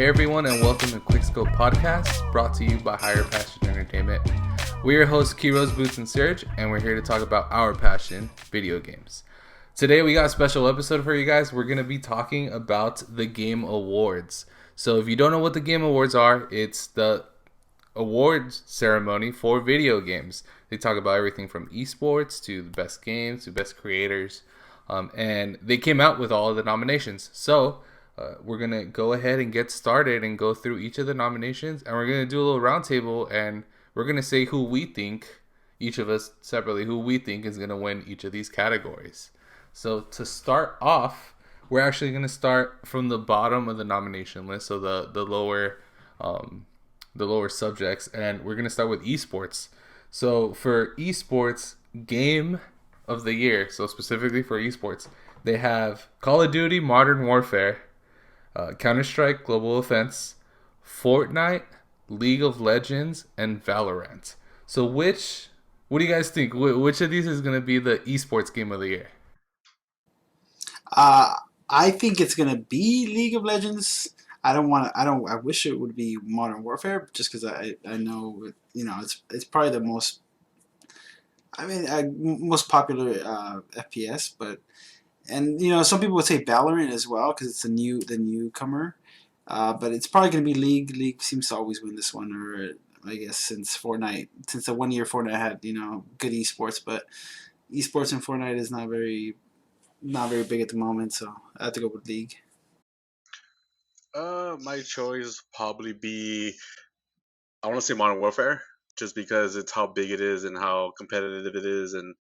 Hey everyone, and welcome to QuickScope Podcast, brought to you by Higher Passion Entertainment. We're your hosts, Kiros, Boots, and Serge, and we're here to talk about our passion, video games. Today we got a special episode for you guys. We're going to be talking about the Game Awards. So if you don't know what the Game Awards are, it's the awards ceremony for video games. They talk about everything from esports to the best games to best creators, and they came out with all of the nominations. So we're going to go ahead and get started and go through each of the nominations, and we're going to do a little roundtable, and we're going to say who we think, each of us separately, who we think is going to win each of these categories. So to start off, we're actually going to start from the bottom of the nomination list, so the lower subjects, and we're going to start with esports. So for esports, game of the year, so specifically for esports, they have Call of Duty Modern Warfare, Counter-Strike Global Offense, Fortnite, League of Legends, and Valorant. So what do you guys think? Which of these is going to be the esports game of the year? I think it's gonna be League of Legends. I don't want to. I don't. I wish it would be Modern Warfare, just because I know it's probably the most. Most popular FPS, but some people would say Valorant as well because it's the newcomer. But it's probably gonna be League. League seems to always win this one, or I guess since the 1 year Fortnite had good esports, but esports in Fortnite is not very big at the moment, so I have to go with League. My choice probably be I want to say Modern Warfare, just because it's how big it is and how competitive it is, and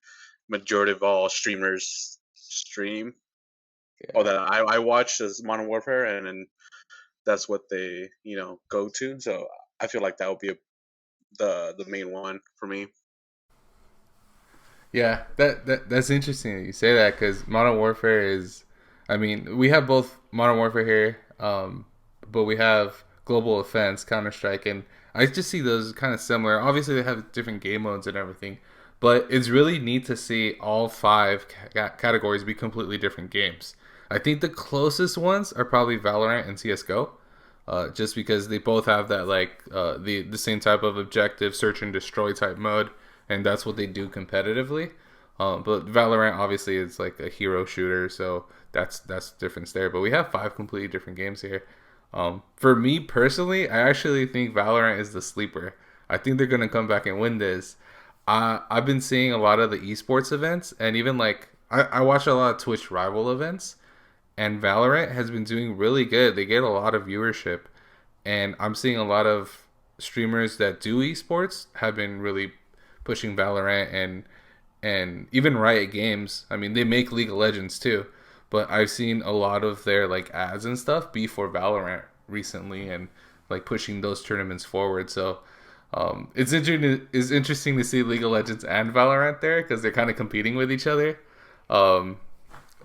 majority of all streamers stream. Oh, that I watch is Modern Warfare, and then that's what they go to. So I feel like that would be the main one for me. Yeah, that's interesting that you say that because Modern Warfare is, I mean, we have both Modern Warfare here, but we have Global Offense, Counter Strike, and I just see those kind of similar. Obviously, they have different game modes and everything, but it's really neat to see all five categories be completely different games. I think the closest ones are probably Valorant and CS:GO, just because they both have that the same type of objective, search and destroy type mode, and that's what they do competitively. But Valorant obviously is like a hero shooter, so that's difference there. But we have five completely different games here. For me personally, I actually think Valorant is the sleeper. I think they're gonna come back and win this. I've been seeing a lot of the esports events, and even I watch a lot of Twitch rival events, and Valorant has been doing really good. They get a lot of viewership, and I'm seeing a lot of streamers that do esports have been really pushing Valorant, and even Riot Games. I mean, they make League of Legends too, but I've seen a lot of their ads and stuff be for Valorant recently, and pushing those tournaments forward. So it's interesting to see League of Legends and Valorant there because they're kind of competing with each other. Um,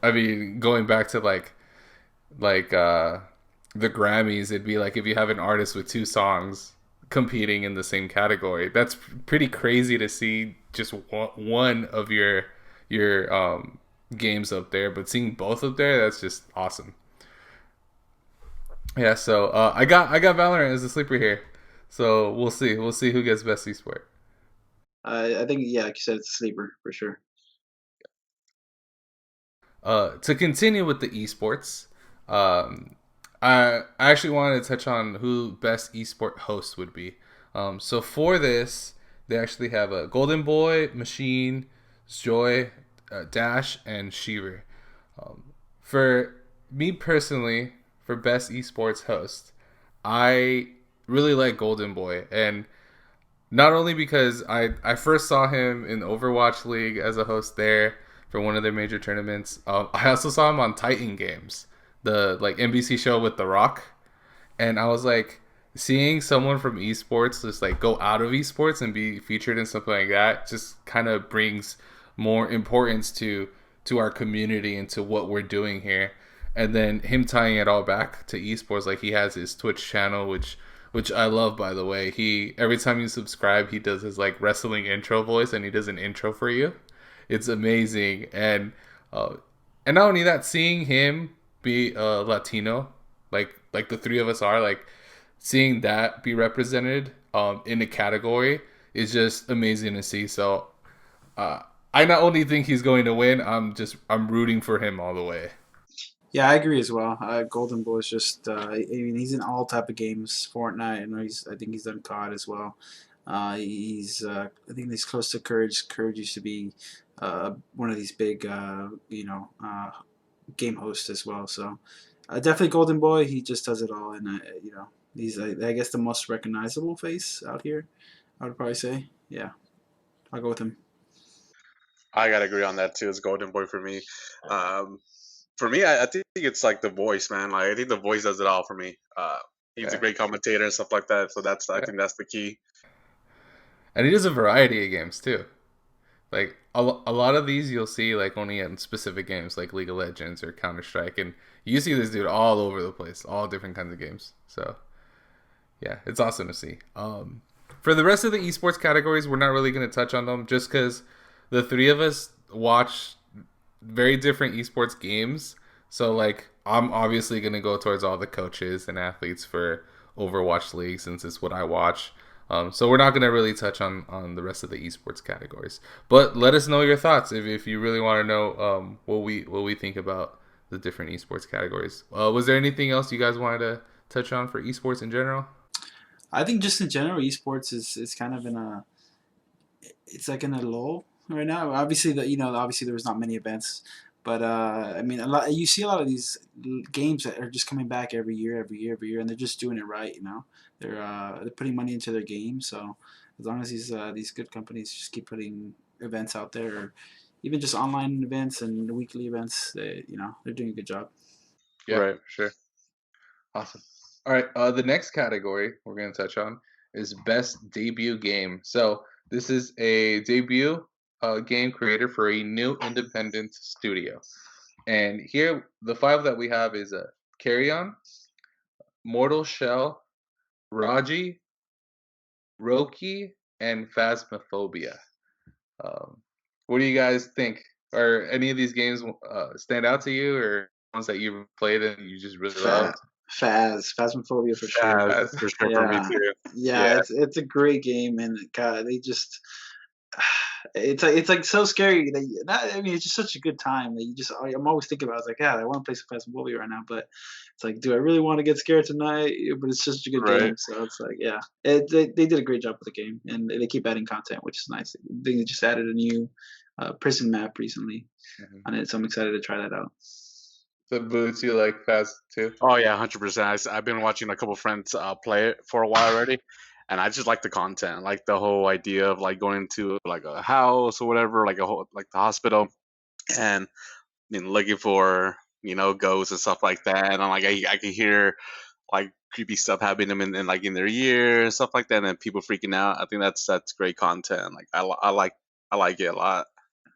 I mean, going back to like the Grammys, it'd be like if you have an artist with two songs competing in the same category. That's pretty crazy to see just one of your games up there, but seeing both up there, that's just awesome. Yeah, so I got Valorant as a sleeper here. So we'll see who gets best esport. I think, yeah, like you said, it's a sleeper for sure. To continue with the esports, I actually wanted to touch on who best esport host would be. So for this, they actually have a Golden Boy, Machine, Joy, Dash, and Sheaver. For me personally, for best esports host, I really like Golden Boy, and not only because I first saw him in Overwatch League as a host there for one of their major tournaments. I also saw him on Titan Games, the NBC show with The Rock, and I was like, seeing someone from esports just go out of esports and be featured in something like that just kind of brings more importance to our community and to what we're doing here. And then him tying it all back to esports, he has his Twitch channel, which I love, by the way. He every time you subscribe, he does his wrestling intro voice, and he does an intro for you. It's amazing, and not only that, seeing him be Latino like the three of us are, like seeing that be represented in a category is just amazing to see. So uh, I not only think he's going to win, I'm rooting for him all the way. Yeah, I agree as well. Golden Boy is just, I mean, he's in all type of games. Fortnite, and I think he's done COD as well. I think he's close to Courage. Courage used to be one of these big, game hosts as well. So definitely Golden Boy. He just does it all, and he's I guess the most recognizable face out here. I would probably say, yeah, I'll go with him. I gotta agree on that too. It's Golden Boy for me. Um, for me, I think it's like the voice, man. Like I think the voice does it all for me. He's a Yeah, great commentator and stuff like that. So I yeah. think that's the key. And he does a variety of games too. Like a lot of these you'll see like only in specific games like League of Legends or Counter Strike, and you see this dude all over the place, all different kinds of games. So yeah, it's awesome to see. For the rest of the esports categories, we're not really going to touch on them just because the three of us watch very different esports games. So like, I'm obviously going to go towards all the coaches and athletes for Overwatch League since it's what I watch. So we're not going to really touch on the rest of the esports categories. But let us know your thoughts if you really want to know what we think about the different esports categories. Was there anything else you guys wanted to touch on for esports in general? I think just in general, esports is kind of in a it's like in a lull right now. Obviously, obviously there was not many events, but I mean, a lot you see a lot of these games that are just coming back every year, every year, every year, and they're just doing it right. They're putting money into their game. So as long as these good companies just keep putting events out there, or even just online events and weekly events, they're doing a good job. Yeah, Right. for sure. Awesome. All right. The next category we're going to touch on is best debut game. So this is a debut game creator for a new independent studio. And here, the five that we have is Carry On, Mortal Shell, Raji, Roki, and Phasmophobia. Um, what do you guys think? Are any of these games stand out to you, or ones that you've played and you just really Fa- loved? Phasmophobia for sure. Faz Phas- for sure for me Yeah, too. yeah, yeah, it's a great game, and God, they just it's like so scary that I mean, it's just such a good time that I'm always thinking about. It's like, yeah, I want to play some Phasmophobia right now, but it's like, do I really want to get scared tonight? But it's such a good Right. game, so it's like, yeah, they did a great job with the game, and they keep adding content, which is nice. They just added a new prison map recently mhm. on it, so I'm excited to try that out. So boots you like Fast too? Oh yeah, 100%. I've been watching a couple friends play it for a while already, and I just like the content, like the whole idea of like going to like a house or whatever, like a whole like the hospital, and looking for ghosts and stuff like that. And I'm like I can hear like creepy stuff happening to them in like in their ear and stuff like that, and people freaking out. I think that's great content. Like I like it a lot.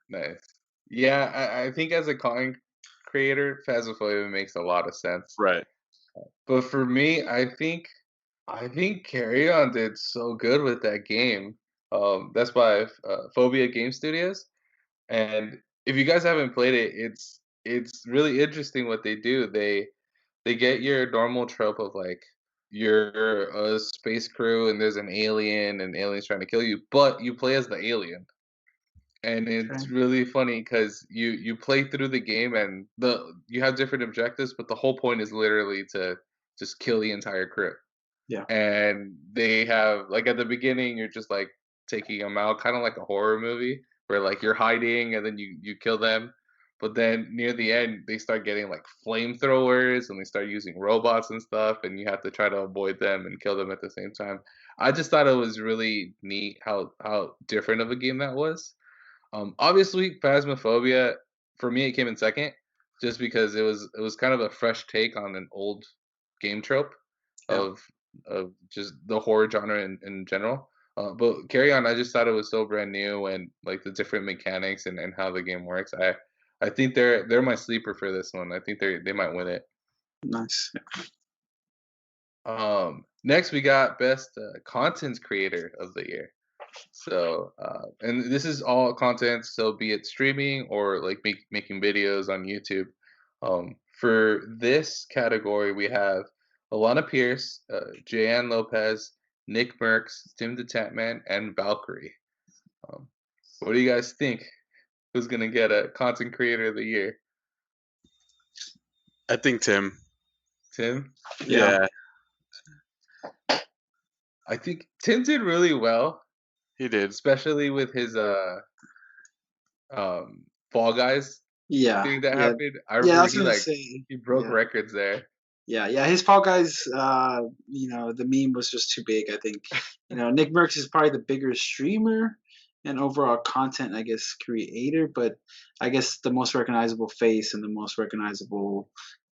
Nice. Yeah, I think as a content creator, Phasmophobia makes a lot of sense. Right. But for me, I think Carry On did so good with that game. That's by Phobia Game Studios, and if you guys haven't played it, it's really interesting what they do. They get your normal trope of like you're a space crew and there's an alien and the alien's trying to kill you, but you play as the alien. And Okay. it's really funny because you play through the game and the you have different objectives, but the whole point is literally to just kill the entire crew. Yeah. And they have like at the beginning you're just like taking them out, kind of like a horror movie where like you're hiding and then you kill them. But then near the end they start getting like flamethrowers and they start using robots and stuff, and you have to try to avoid them and kill them at the same time. I just thought it was really neat how different of a game that was. Obviously, Phasmophobia for me it came in second, just because it was kind of a fresh take on an old game trope Yeah. of just the horror genre in general. But Carry On, I just thought it was so brand new and like the different mechanics and how the game works. I think they're my sleeper for this one. I think they might win it. Nice. Next we got best content creator of the year. So, and this is all content, so be it streaming or like making videos on YouTube. For this category, we have Alana Pierce, Jayan Lopez, Nick Merckx, Tim the Tatman, and Valkyrie. Um, what do you guys think? Who's gonna get a content creator of the year? I think Tim. Tim? Yeah, Yeah, I think Tim did really well, he did. especially with his Fall Guys yeah, thing that yeah, happened. I yeah. I remember was gonna say, he broke yeah. records there. Yeah, yeah, his Fall Guys, the meme was just too big, I think. Nick Merckx is probably the bigger streamer and overall content, I guess, creator, but I guess the most recognizable face and the most recognizable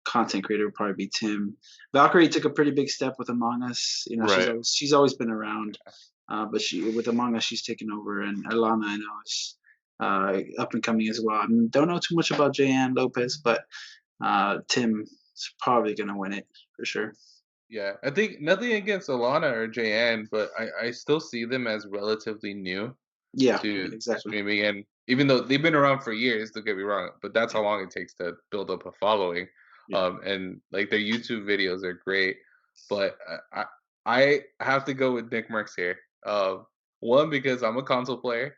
content creator would probably be Tim. Valkyrie took a pretty big step with Among Us. She's Right. always been around, but she with Among Us she's taken over, and Alana I know is up and coming as well. I don't know too much about Jayan Lopez, but Tim is probably gonna win it for sure. Yeah, I think nothing against Alana or Jayan, but I still see them as relatively new Yeah, to exactly. streaming, and even though they've been around for years, don't get me wrong, but that's Yeah, how long it takes to build up a following. yeah, And like their YouTube videos are great, but I have to go with Nick Merckx here. One because I'm a console player,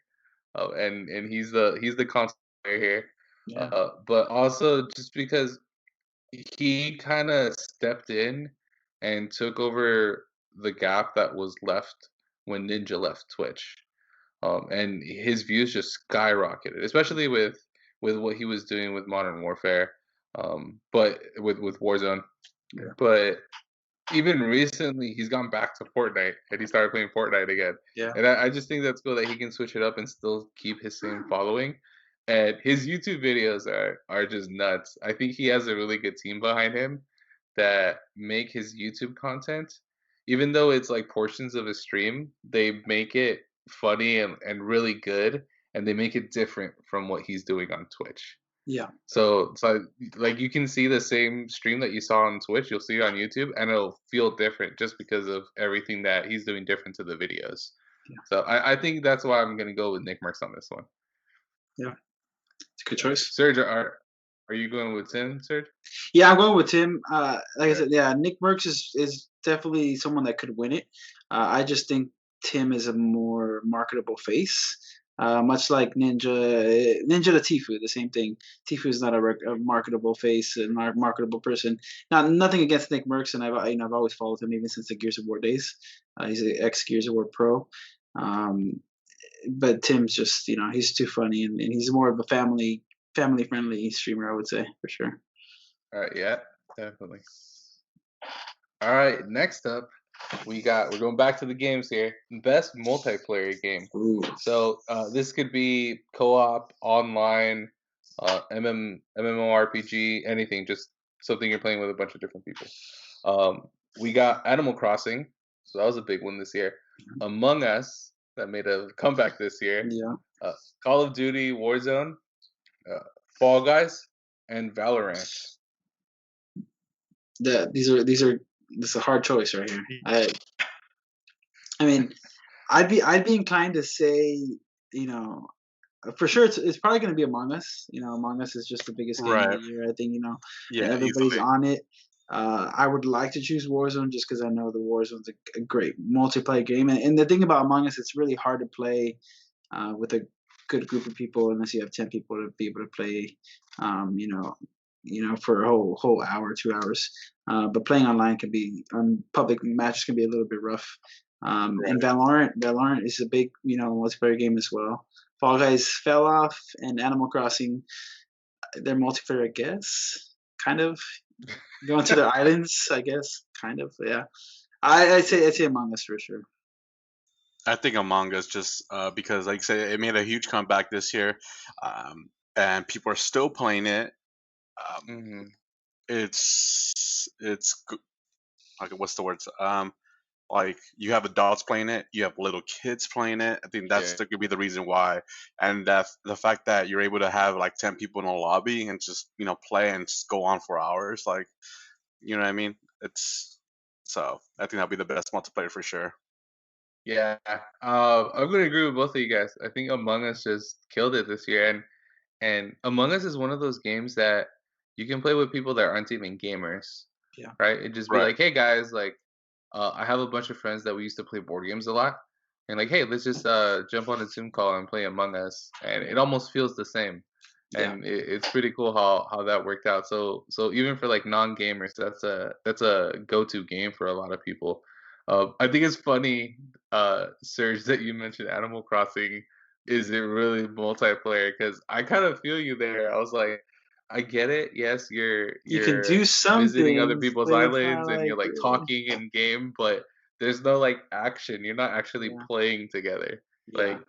and he's the console player here, yeah, but also just because he kind of stepped in and took over the gap that was left when Ninja left Twitch. And his views just skyrocketed, especially with what he was doing with Modern Warfare, but with Warzone. yeah, But even recently, he's gone back to Fortnite and he started playing Fortnite again. yeah, And I just think that's cool that he can switch it up and still keep his same following. And his YouTube videos are just nuts. I think he has a really good team behind him that make his YouTube content, even though it's like portions of his stream, they make it funny and really good, and they make it different from what he's doing on Twitch. yeah, So like you can see the same stream that you saw on Twitch, you'll see it on YouTube, and it'll feel different just because of everything that he's doing different to the videos. yeah, So I think that's why I'm gonna go with Nick Merckx on this one. yeah. It's a good All right. choice. Serge, are you going with Tim, Serge? Yeah, I'm going with Tim. Like I Okay. said, yeah, Nick Merckx is definitely someone that could win it. I just think Tim is a more marketable face. Much like Ninja to Tifu, the same thing. Tifu is not a marketable face, a marketable person. Now, nothing against Nick Merckx, and I've always followed him even since the Gears of War days. He's an ex Gears of War pro. Um, but Tim's just he's too funny, and he's more of a family friendly streamer, I would say for sure. All right, yeah, definitely. All right, next up, we're going back to the games here. Best multiplayer game. Ooh, So this could be co-op, online, MMORPG, anything, just something you're playing with a bunch of different people. We got Animal Crossing, so that was a big one this year. Among Us, that made a comeback this year. yeah. Uh, Call of Duty, Warzone, uh, Fall Guys, and Valorant. This is a hard choice right here. I mean, I'd be inclined to say, you know, for sure it's probably going to be Among Us. Among Us is just the biggest game of the Right. year, I think. And Yeah, everybody's easily. on it. I would like to choose Warzone just because I know the Warzone's a great multiplayer game. And the thing about Among Us, it's really hard to play with a good group of people unless you have 10 people to be able to play. Um, you know, for a whole hour, 2 hours. But playing online can be on public matches can be a little bit rough. And Right. Valorant is a big multiplayer game as well. Fall Guys fell off, and Animal Crossing, they're multiplayer, I guess. Kind of going to their islands, I guess. Kind of, yeah. I'd say Among Us for sure. I think Among Us just because, like I said, it made a huge comeback this year, and people are still playing it. Um, Hmm. it's like what's the words? Like you have adults playing it, you have little kids playing it. I think that's Yeah, could be the reason why, and that the fact that you're able to have like 10 people in a lobby and just play and just go on for hours, like you know what I mean. It's so I think that'll be the best multiplayer for sure. yeah. I'm gonna agree with both of you guys. I think Among Us just killed it this year, and Among Us is one of those games that you can play with people that aren't even gamers, Yeah. right? It just be Right. like, hey guys, like, I have a bunch of friends that we used to play board games a lot, and like, hey, let's just jump on a Zoom call and play Among Us, and it almost feels the same, Yeah. and it's pretty cool how that worked out. So even for like non gamers, that's a go to game for a lot of people. I think it's funny, Serge, that you mentioned Animal Crossing. Is it really multiplayer? Because I kind of feel you there. I was like, I get it. Yes, You can you're do some visiting other things, people's but it's not islands and like you're like really. talking in game, but there's no like action. You're not actually Yeah. playing together. Yeah. Like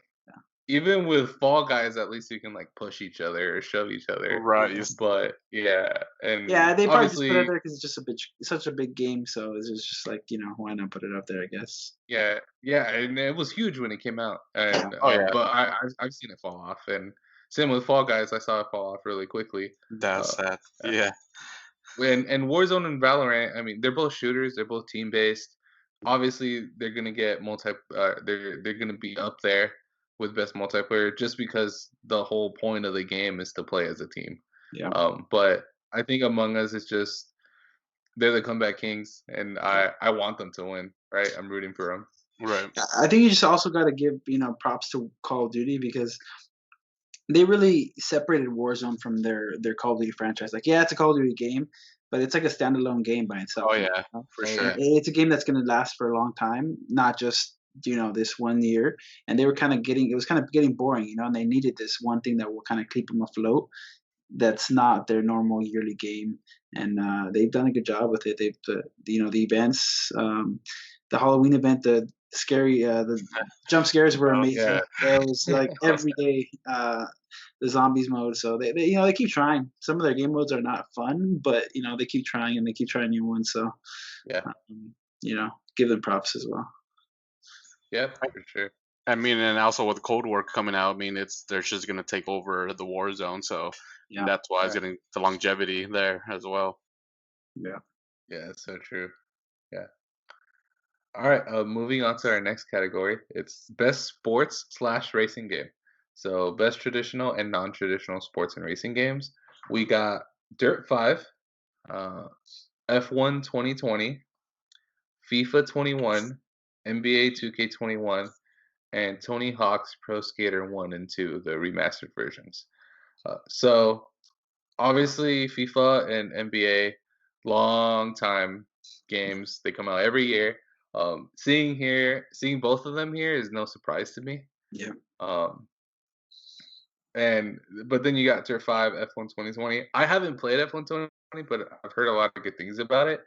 even with Fall Guys, at least you can like push each other or shove each other. Right. Yeah. But yeah, and Yeah, they probably just put it obviously, there because it's just such a big game. So it's just like why not put it up there? I guess. yeah, yeah, and it was huge when it came out, Yeah. and Oh yeah. but I've seen it fall off, and same with Fall Guys, I saw it fall off really quickly. That's Uh, sad. Yeah. and Warzone and Valorant, I mean, they're both shooters. They're both team based. Obviously, they're gonna get multi. They're gonna be up there with best multiplayer just because the whole point of the game is to play as a team. Yeah. But I think Among Us is just they're the comeback kings, and I want them to win. Right, I'm rooting for them. Right. I think you just also got to give props to Call of Duty because they really separated Warzone from their Call of Duty franchise. Like, yeah, it's a Call of Duty game, but it's like a standalone game by itself. Oh yeah. For Oh sure. yeah, It's a game that's going to last for a long time, not just this 1 year. And they were kind of getting it was kind of getting boring, and they needed this one thing that will kind of keep them afloat. That's not their normal yearly game, and they've done a good job with it. They've the events, the Halloween event, the jump scares were Oh, yeah, amazing. It was like oh, every day, the zombies mode. So they keep trying. Some of their game modes are not fun, but they keep trying and they keep trying new ones. So yeah, um, give them props as well. yeah, for sure. I mean, and also with Cold War coming out, I mean, they're just gonna take over the war zone, so Yeah, that's why it's Right. getting the longevity there as well. yeah. Yeah, so true. Yeah. All right. Moving on to our next category. It's best sports slash racing game. So best traditional and non-traditional sports and racing games. We got Dirt 5, uh, F1 2020, FIFA 21, NBA 2K21, and Tony Hawk's Pro Skater 1 and 2, the remastered versions. So obviously FIFA and NBA, long time games. They come out every year. Seeing both of them here is no surprise to me. Yeah. Um, and but then you got Tier 5 F1 2020. I haven't played F1 2020, but I've heard a lot of good things about it.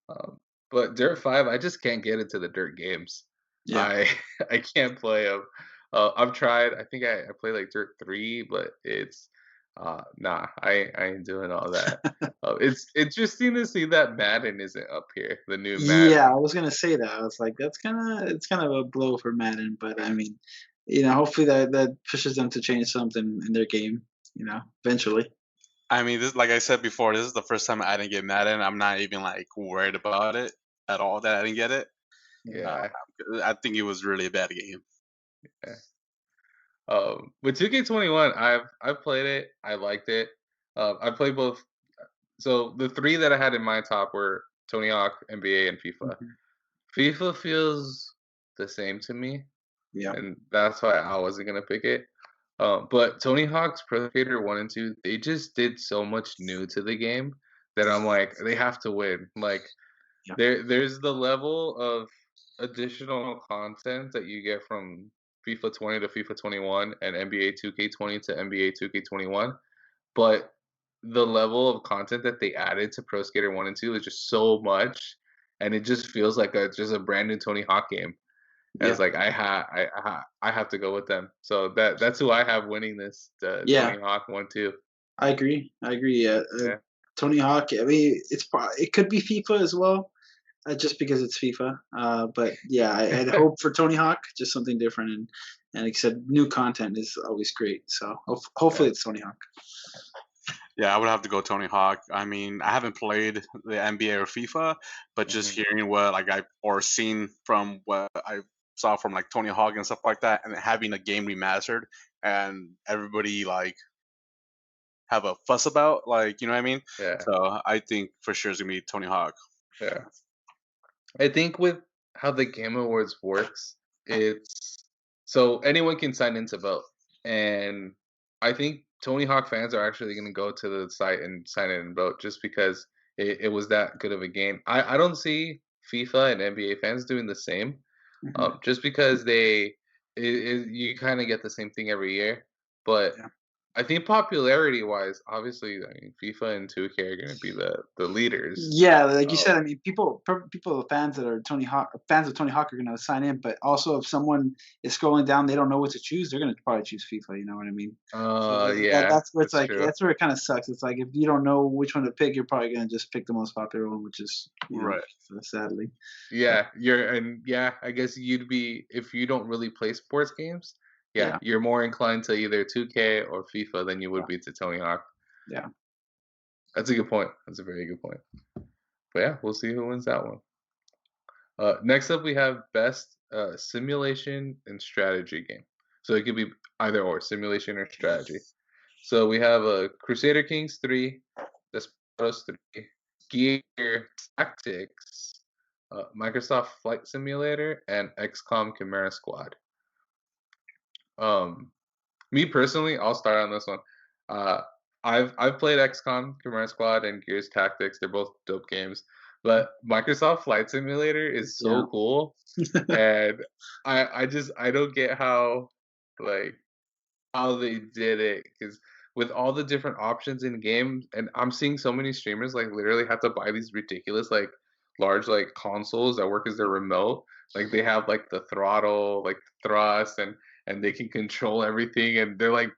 Um, but Dirt 5, I just can't get into the dirt games. Yeah. I I can't play them. I've tried. I think I play like Dirt 3, but it's nah. I ain't doing all that. It's interesting to see that Madden isn't up here. The new Yeah, I Madden. was gonna say that. I was like, it's kind of a blow for Madden, but I mean, hopefully that pushes them to change something in their game, eventually. I mean, this, like I said before, this is the first time I didn't get mad, and I'm not even like worried about it at all that I didn't get it. Uh, Yeah. I think it was really a bad game. Yeah. With 2K21, I've played it. I liked it. I played both. So the three that I had in my top were Tony Hawk, NBA, and FIFA. Mhm. FIFA feels the same to me, Yeah. and that's why I wasn't gonna pick it. But Tony Hawk's Pro Skater 1 and 2, they just did so much new to the game that I'm like, they have to win. Like Yeah. there's the level of additional content that you get from FIFA 20 to FIFA 21 and NBA 2K20 to NBA 2K21, but the level of content that they added to Pro Skater 1 and 2 is just so much, and it just feels like just a brand new Tony Hawk game. And Yeah. it's like I have to go with them. So that's who I have winning this, Yeah. Tony Hawk 1 2. I agree. I agree. Yeah. Yeah, Tony Hawk. I mean, it could be FIFA as well, just because it's FIFA. But yeah, I'd hope for Tony Hawk, just something different, and like I said, new content is always great. So hopefully yeah. it's Tony Hawk. Yeah, I would have to go Tony Hawk. I mean, I haven't played the NBA or FIFA, but just Mhm. hearing what like I or seen from what I saw from like Tony Hawk and stuff like that, and having a game remastered, and everybody like have a fuss about. Like, you know what I mean? Yeah, So I think for sure it's gonna be Tony Hawk. yeah. I think with how the Game Awards works, it's so anyone can sign in to vote, and I think Tony Hawk fans are actually going to go to the site and sign in and vote just because it was that good of a game. I don't see FIFA and NBA fans doing the same, Hmm. just because you kind of get the same thing every year. But Yeah. I think popularity wise, obviously, I mean, FIFA and 2K are going to be the leaders. Yeah, like you Uh, said, I mean, people fans that are fans of Tony Hawk are gonna sign in, but also if someone is scrolling down, they don't know what to choose, they're gonna probably choose FIFA. You know what I mean? So yeah, that's where it's that's like true. that's where it kind of sucks. It's like if you don't know which one to pick, you're probably gonna just pick the most popular one, which is Right. FIFA, sadly. Yeah, yeah, I guess you'd be if you don't really play sports games, yeah, Yeah, you're more inclined to either 2K or FIFA than you yeah, would be to Tony Hawk. yeah. That's a good point. That's a very good point. But yeah, we'll see who wins that one. Next up, we have best simulation and strategy game. So it could be either or, simulation or strategy. So we have Crusader Kings 3, Desperados 3, Gear Tactics, Microsoft Flight Simulator, and XCOM Chimera Squad. Um, Me personally, I'll start on this one. Uh, I've played XCOM, Chimera Squad, and Gears Tactics. They're both dope games. But Microsoft Flight Simulator is Yeah. so cool, and I don't get how like how they did it because with all the different options in games, and I'm seeing so many streamers like literally have to buy these ridiculous like large like consoles that work as their remote. Like they have like the throttle, like thrust, and they can control everything, and they're like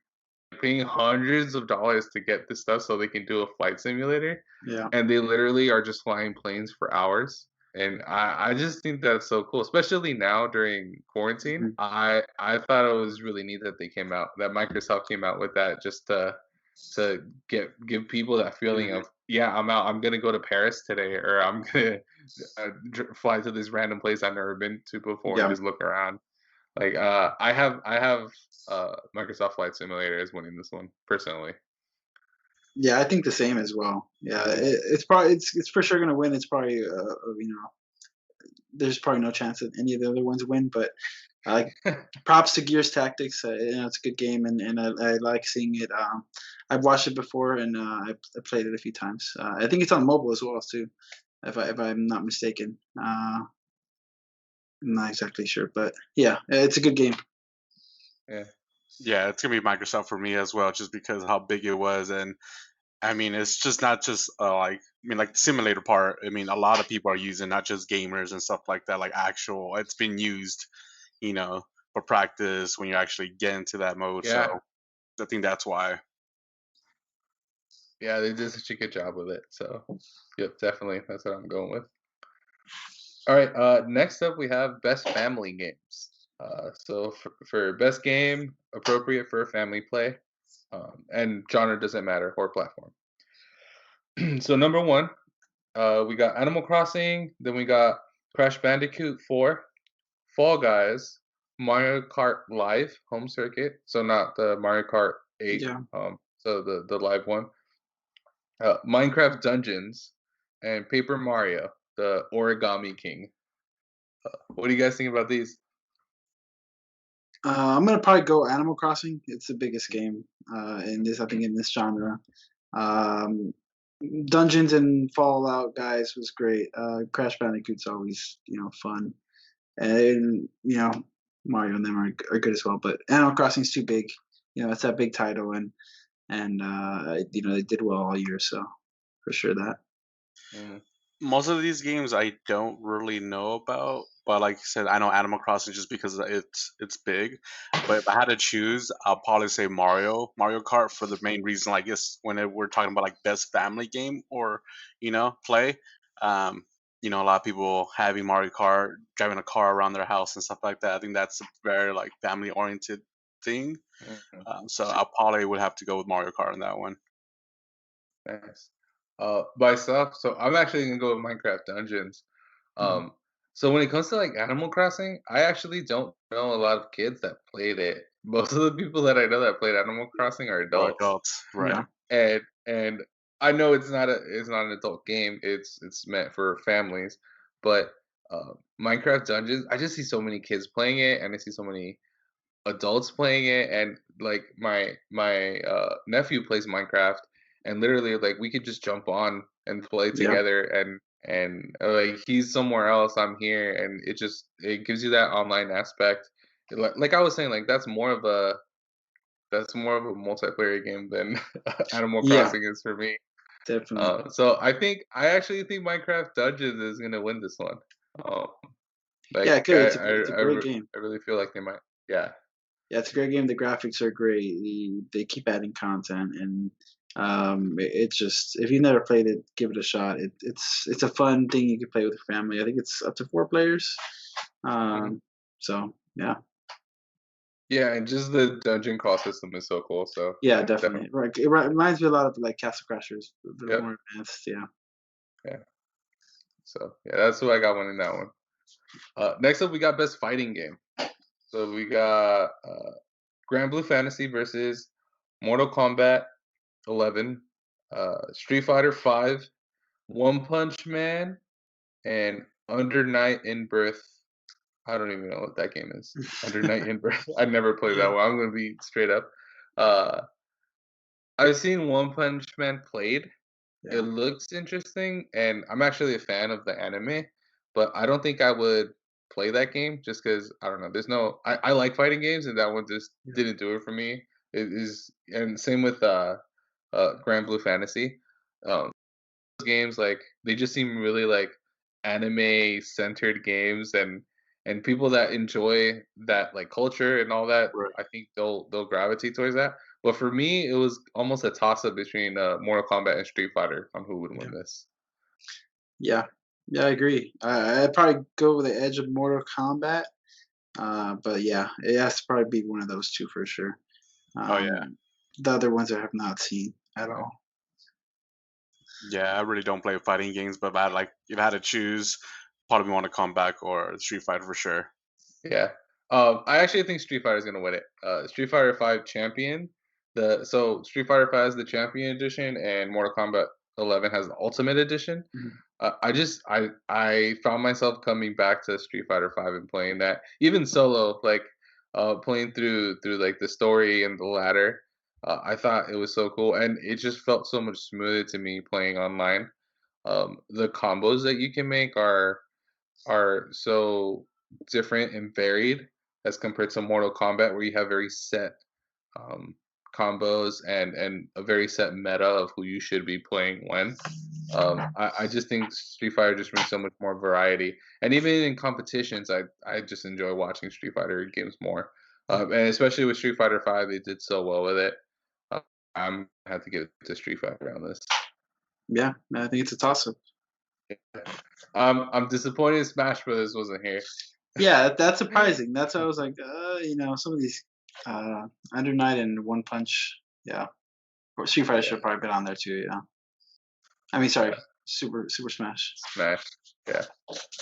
paying hundreds of dollars to get this stuff so they can do a flight simulator, Yeah. and they literally are just flying planes for hours. And I just think that's so cool, especially now during quarantine. Mhm. I thought it was really neat that they came out, that Microsoft came out with that just to give people that feeling Yeah. of yeah, I'm out, I'm gonna go to Paris today, or I'm gonna fly to this random place I've never been to before and Yeah. just look around. Like I have Microsoft Flight Simulator is winning this one personally. Yeah, I think the same as well. Yeah, Yeah. it's for sure gonna win. It's probably there's probably no chance that any of the other ones win, but I props to Gears Tactics. It's a good game, and I like seeing it. I've watched it before, and I played it a few times. I think it's on mobile as well too, if I'm not mistaken. I'm not exactly sure, but yeah, it's a good game. Yeah. Yeah, it's gonna be Microsoft for me as well, just because of how big it was, and I mean, it's just not just like I mean, like the simulator part. I mean, a lot of people are using not just gamers and stuff like that. Like actual, it's been used, you know, for practice when you actually get into that mode. So Yeah. I think that's why. Yeah, they did such a good job with it. So, yep, definitely. That's what I'm going with. All right, next up we have best family games. So for best game, appropriate for family play, and genre doesn't matter or platform. So number one, we got Animal Crossing, then we got Crash Bandicoot 4, Fall Guys, Mario Kart Live Home Circuit, so not the Mario Kart 8, Yeah. so the live one, Minecraft Dungeons, and Paper Mario, the Origami King. What do you guys think about these? I'm gonna probably go Animal Crossing. It's the biggest game I think, in this genre. Um, Dungeons and Fallout guys was great. Crash Bandicoot's always fun, and Mario and them are good as well. But Animal Crossing's too big. It's that big title, and they did well all year, so for sure that. Mm, Most of these games I don't really know about, but like I said, I know Animal Crossing just because it's big. But if I had to choose, I'll probably say Mario Kart for the main reason. Like, guess we're talking about like best family game or play. Um, a lot of people having Mario Kart, driving a car around their house and stuff like that. I think that's a very like family oriented thing. mhm. So I probably would have to go with Mario Kart on that one. Nice. Myself, so I'm actually gonna go with Minecraft Dungeons. Mhm. Um, so when it comes to like Animal Crossing, I actually don't know a lot of kids that played it. Most of the people that I know that played Animal Crossing are Or adults. adults, right? Yeah. and I know it's not an adult game. It's meant for families, but Minecraft Dungeons, I just see so many kids playing it, and I see so many adults playing it, and like my nephew plays Minecraft, and literally like we could just jump on and play Yeah, together, and like he's somewhere else, I'm here, and it gives you that online aspect. Like I was saying, like that's more of a multiplayer game than Animal yeah, Crossing is for me. definitely. So I actually think Minecraft Dungeons is gonna win this one. Um, Yeah, like good. It's a great game. I really feel like they might. Yeah. Yeah, it's a great game. The graphics are great. They keep adding content, and it's just if you never played it, give it a shot. It's a fun thing you can play with your family. I think it's up to 4 players. Mhm. So yeah, Yeah, and just the dungeon crawl system is so cool. So yeah, yeah, definitely. definitely. Right, reminds me a lot of like Castle Crashers, a bit Yep. more advanced. Yeah, Yeah. So yeah, that's who I got winning that one. Next up, we got best fighting game. So we got Grand Blue Fantasy versus Mortal Kombat 11, Street Fighter 5, One Punch Man, and Under Night in Birth. I don't even know what that game is. Under Night in Birth. I never played that one. I'm gonna be straight up. Uh, I've seen One Punch Man played. It yeah, looks interesting, and I'm actually a fan of the anime, but I don't think I would play that game just because I don't know. There's no I like fighting games, and that one just yeah. didn't do it for me. It is, and same with Grand Blue Fantasy. Games like they just seem really like anime centered games, and people that enjoy that like culture and all that, Right. I think they'll gravitate towards that. But for me, it was almost a toss up between Mortal Kombat and Street Fighter on who would Yeah, win this. yeah, yeah. I agree. I'd probably go with the edge of Mortal Kombat. But yeah, it has to probably be one of those two for sure. Oh yeah, Um, the other ones I have not seen at Yeah. all. yeah. I really don't play fighting games, but if I had to choose, probably want to come back or Street Fighter for sure. Yeah. I actually think Street Fighter is gonna win it. Street Fighter 5 Champion. Street Fighter 5 is the Champion Edition, and Mortal Kombat 11 has the Ultimate Edition. Mhm. I found myself coming back to Street Fighter 5 and playing that, even solo, like playing through like the story and the ladder. I thought it was so cool, and it just felt so much smoother to me playing online. The combos that you can make are so different and varied as compared to Mortal Kombat, where you have very set um, combos and a very set meta of who you should be playing when. I just think Street Fighter just brings so much more variety, and even in competitions, I just enjoy watching Street Fighter games more, and especially with Street Fighter 5, they did so well with it. Uh, I'm gonna have to give it to Street Fighter on this. Yeah, I think it's a toss up. I'm disappointed Smash Brothers wasn't here. Yeah, that's surprising. That's why I was like, some of these uh, Under Night and One Punch. Yeah, or Street Fighter should have probably been on there too. Yeah, I mean, sorry, Yeah, Super Smash. Smash. Yeah.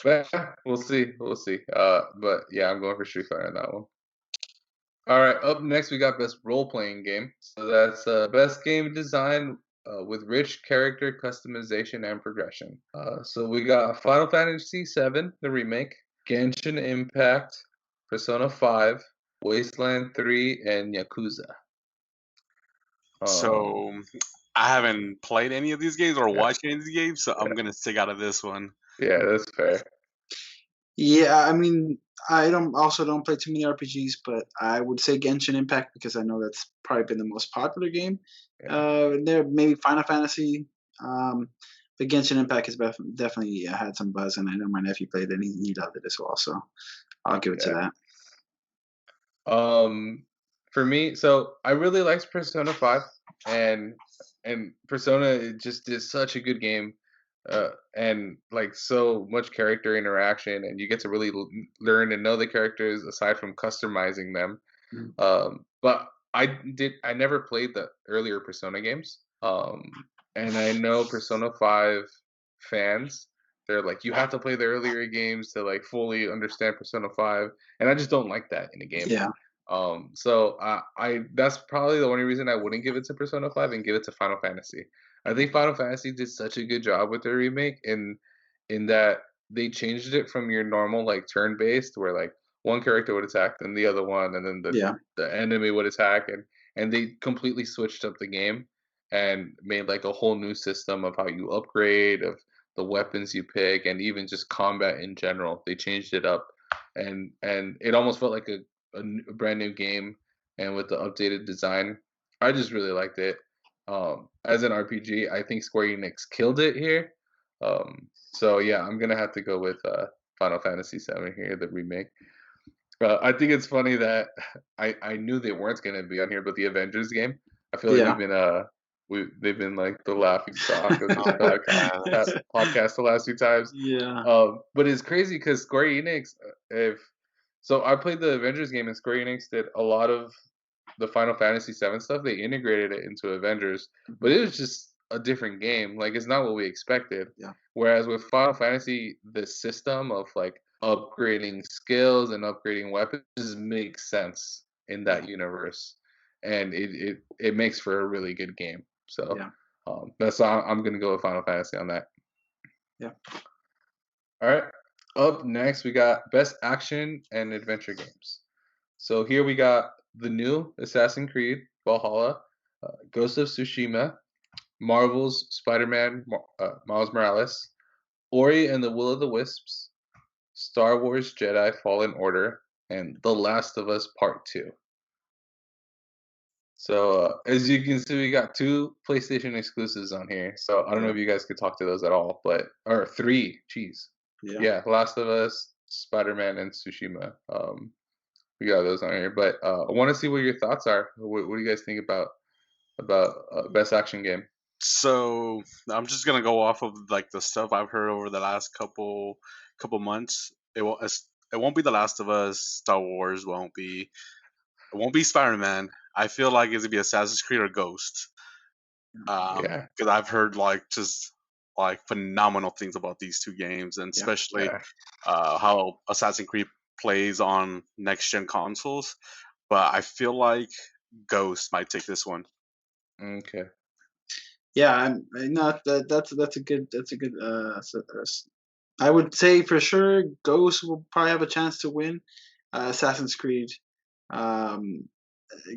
But yeah, we'll see. We'll see. But yeah, I'm going for Street Fighter on that one. All right. Up next, we got best role playing game. So that's best game design with rich character customization and progression. So we got Final Fantasy VII, the remake, Genshin Impact, Persona 5, Wasteland 3, and Yakuza. Um, So I haven't played any of these games or yeah, watched any of these games, so I'm yeah, gonna stick out of this one. yeah. That's fair. Yeah, I mean, I don't play too many RPGs, but I would say Genshin Impact because I know that's probably been the most popular game. Yeah, There maybe Final Fantasy, um, but Genshin Impact has definitely had some buzz, and I know my nephew played it and he loved it as well. So I'll give it to yeah. that. Um, for me, so I really liked Persona 5, and Persona, it just is such a good game, and like so much character interaction, and you get to really learn and know the characters aside from customizing them. Mm. But I never played the earlier Persona games. And I know Persona 5 fans, they're like, you have to play the earlier games to like fully understand Persona 5, and I just don't like that in a game. Yeah, So I that's probably the only reason I wouldn't give it to Persona 5 and give it to Final Fantasy. I think Final Fantasy did such a good job with their remake in that they changed it from your normal like turn based where like one character would attack then the other one and then Yeah, the enemy would attack and they completely switched up the game and made like a whole new system of how you upgrade of the weapons you pick and even just combat in general. They changed it up and it almost felt like a brand new game and with the updated design. I just really liked it. As an RPG, I think Square Enix killed it here. So yeah, I'm gonna have to go with Final Fantasy VII here, the remake. I think it's funny that I knew they weren't gonna be on here, but the Avengers game. I feel like yeah, they've been like the laughing stock of this Oh my god. podcast the last few times. yeah, But it's crazy because Square Enix, if so, I played the Avengers game and Square Enix did a lot of the Final Fantasy VII stuff. They integrated it into Avengers, but hmm it was just a different game. Like it's not what we expected. yeah, Whereas with Final Fantasy, the system of like upgrading skills and upgrading weapons makes sense in yeah, that universe, and it makes for a really good game. So yeah, that's why I'm gonna go with Final Fantasy on that. yeah, All right. Up next, we got best action and adventure games. So here we got the new Assassin's Creed Valhalla, Ghost of Tsushima, Marvel's Spider-Man Miles Morales, Ori and the Will of the Wisps, Star Wars Jedi Fallen Order, and The Last of Us Part 2. So as you can see, we got two PlayStation exclusives on here. So I don't know yeah, if you guys could talk to those at all, but or three. Jeez, yeah. yeah, Last of Us, Spider-Man, and Tsushima. We got those on here, but I want to see what your thoughts are. What do you guys think about best action game? So I'm just gonna go off of like the stuff I've heard over the last couple months. It won't be The Last of Us. Star Wars won't be. It won't be Spider Man. I feel like it's gonna be Assassin's Creed or Ghost. Yeah, Because I've heard like just like phenomenal things about these two games, and Yeah. especially yeah, how Assassin's Creed plays on next gen consoles. But I feel like Ghost might take this one. okay, Yeah, no, that's a good I would say for sure Ghost will probably have a chance to win. Assassin's Creed um,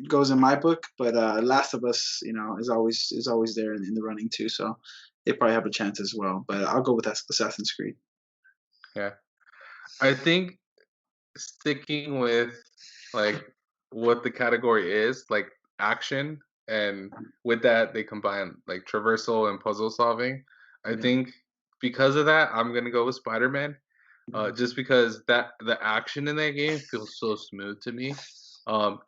goes in my book, but Last of Us, is always there in the running too. So they probably have a chance as well. But I'll go with Assassin's Creed. yeah. I think sticking with like what the category is, like action, and with that they combine like traversal and puzzle solving. I Yeah, think because of that, I'm gonna go with Spider-Man. mhm, Just because that the action in that game feels so smooth to me.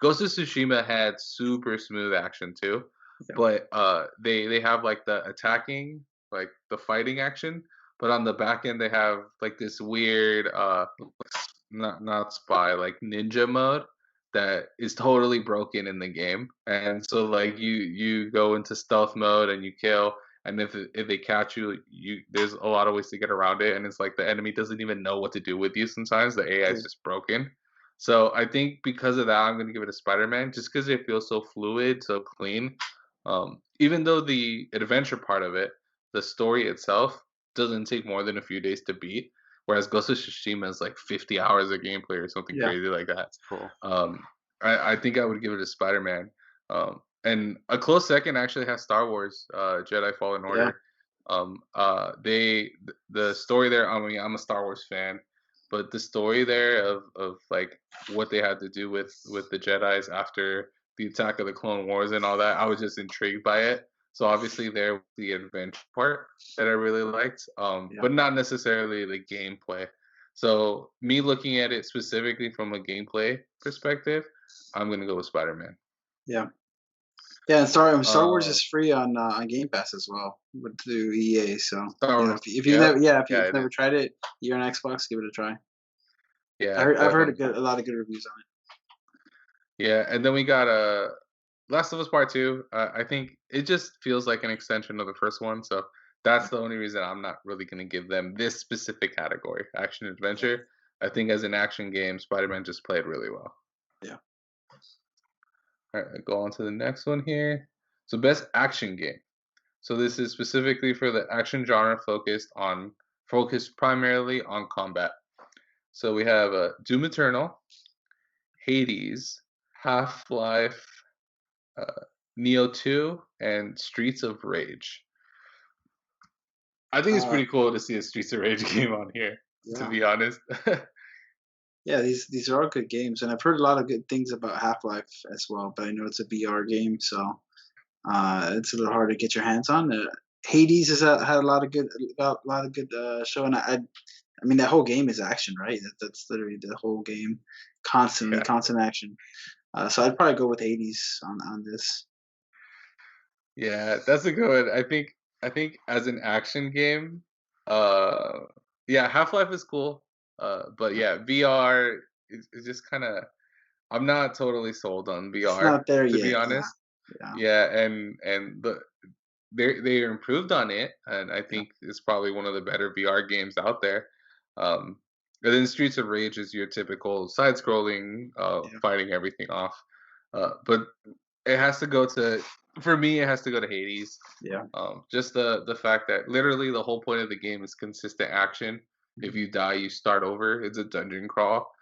Ghost of Tsushima had super smooth action too, yeah, but they have like the attacking, like the fighting action, but on the back end they have like this weird not spy like ninja mode that is totally broken in the game, and so like you go into stealth mode and you kill, and if they catch you, there's a lot of ways to get around it, and it's like the enemy doesn't even know what to do with you. Sometimes the AI yeah, is just broken. So I think because of that, I'm gonna give it a Spider-Man, just because it feels so fluid, so clean. Even though the adventure part of it, the story itself, doesn't take more than a few days to beat, whereas Ghost of Tsushima is like 50 hours of gameplay or something yeah, crazy like that. Cool. Um, I think I would give it a Spider-Man. And a close second actually has Star Wars, Jedi Fallen yeah, Order. The story there. I mean, I'm a Star Wars fan, but the story there of like what they had to do with the Jedi's after the attack of the Clone Wars and all that, I was just intrigued by it. So obviously there was the adventure part that I really liked, yeah, but not necessarily the gameplay. So me looking at it specifically from a gameplay perspective, I'm gonna go with Spider-Man. yeah. Yeah, and Star Wars Uh, is free on Game Pass as well with through EA. So Star Wars, if you yeah, never if yeah, you've it never is. tried it, you're on Xbox, give it a try. Yeah, I've heard definitely. a lot of good reviews on Yeah, and then we got Last of Us Part Two. I think it just feels like an extension of the first one, so that's it. the only reason I'm not really gonna give them this specific category, action Yeah, adventure. I think as an action game, Spider-Man just played really well. yeah, All right, go on to the next one here. So best action game. So this is specifically for the action genre focused primarily on combat. So we have Doom Eternal, Hades, Half Life, uh, Neo 2, and Streets of Rage. I think it's Uh, pretty cool to see a Streets of Rage game on here, to yeah, be honest. yeah. These are all good games, and I've heard a lot of good things about Half Life as well. But I know it's a VR game, so it's a little hard to get your hands on. Hades had a lot of good show, and I mean that whole game is action, right? That's literally the whole game, constantly Yeah. constant action. So I'd probably go with Hades on this. Yeah, that's a good one. I think as an action game, uh yeah, Half-Life is cool. But yeah, VR is just kind of I'm not totally sold on It's VR, not there to be yet. Yeah, honest. yeah, Yeah, and they improved on it, and I yeah, think it's probably one of the better VR games out there. Um, and then Streets of Rage is your typical side-scrolling, yeah, fighting everything off. But it has to go to, for me, it has to go to Hades. yeah. Just the fact that literally the whole point of the game is consistent action. If Mhm. you die, you start over. It's a dungeon crawl,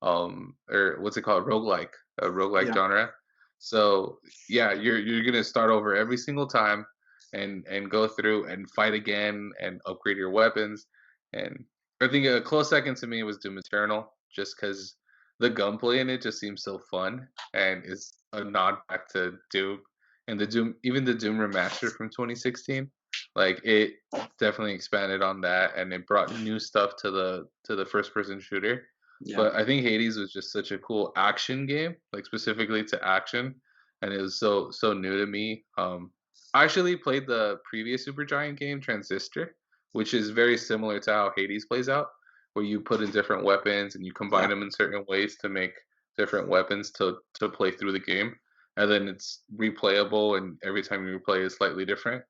or what's it called, roguelike, a roguelike Yeah, genre. So yeah, you're gonna start over every single time, and go through and fight again and upgrade your weapons. And I think a close second to me was Doom Eternal, just because the gunplay in it just seems so fun and is a nod back to Doom and the Doom, even the Doom remaster from 2016. Like it definitely expanded on that, and it brought new stuff to the first person shooter. yeah, But I think Hades was just such a cool action game, like specifically to action, and it was so new to me. I actually played the previous Supergiant game, Transistor, which is very similar to how Hades plays out, where you put in different weapons and you combine yeah, them in certain ways to make different weapons to play through the game, and then it's replayable, and every time you replay is slightly different.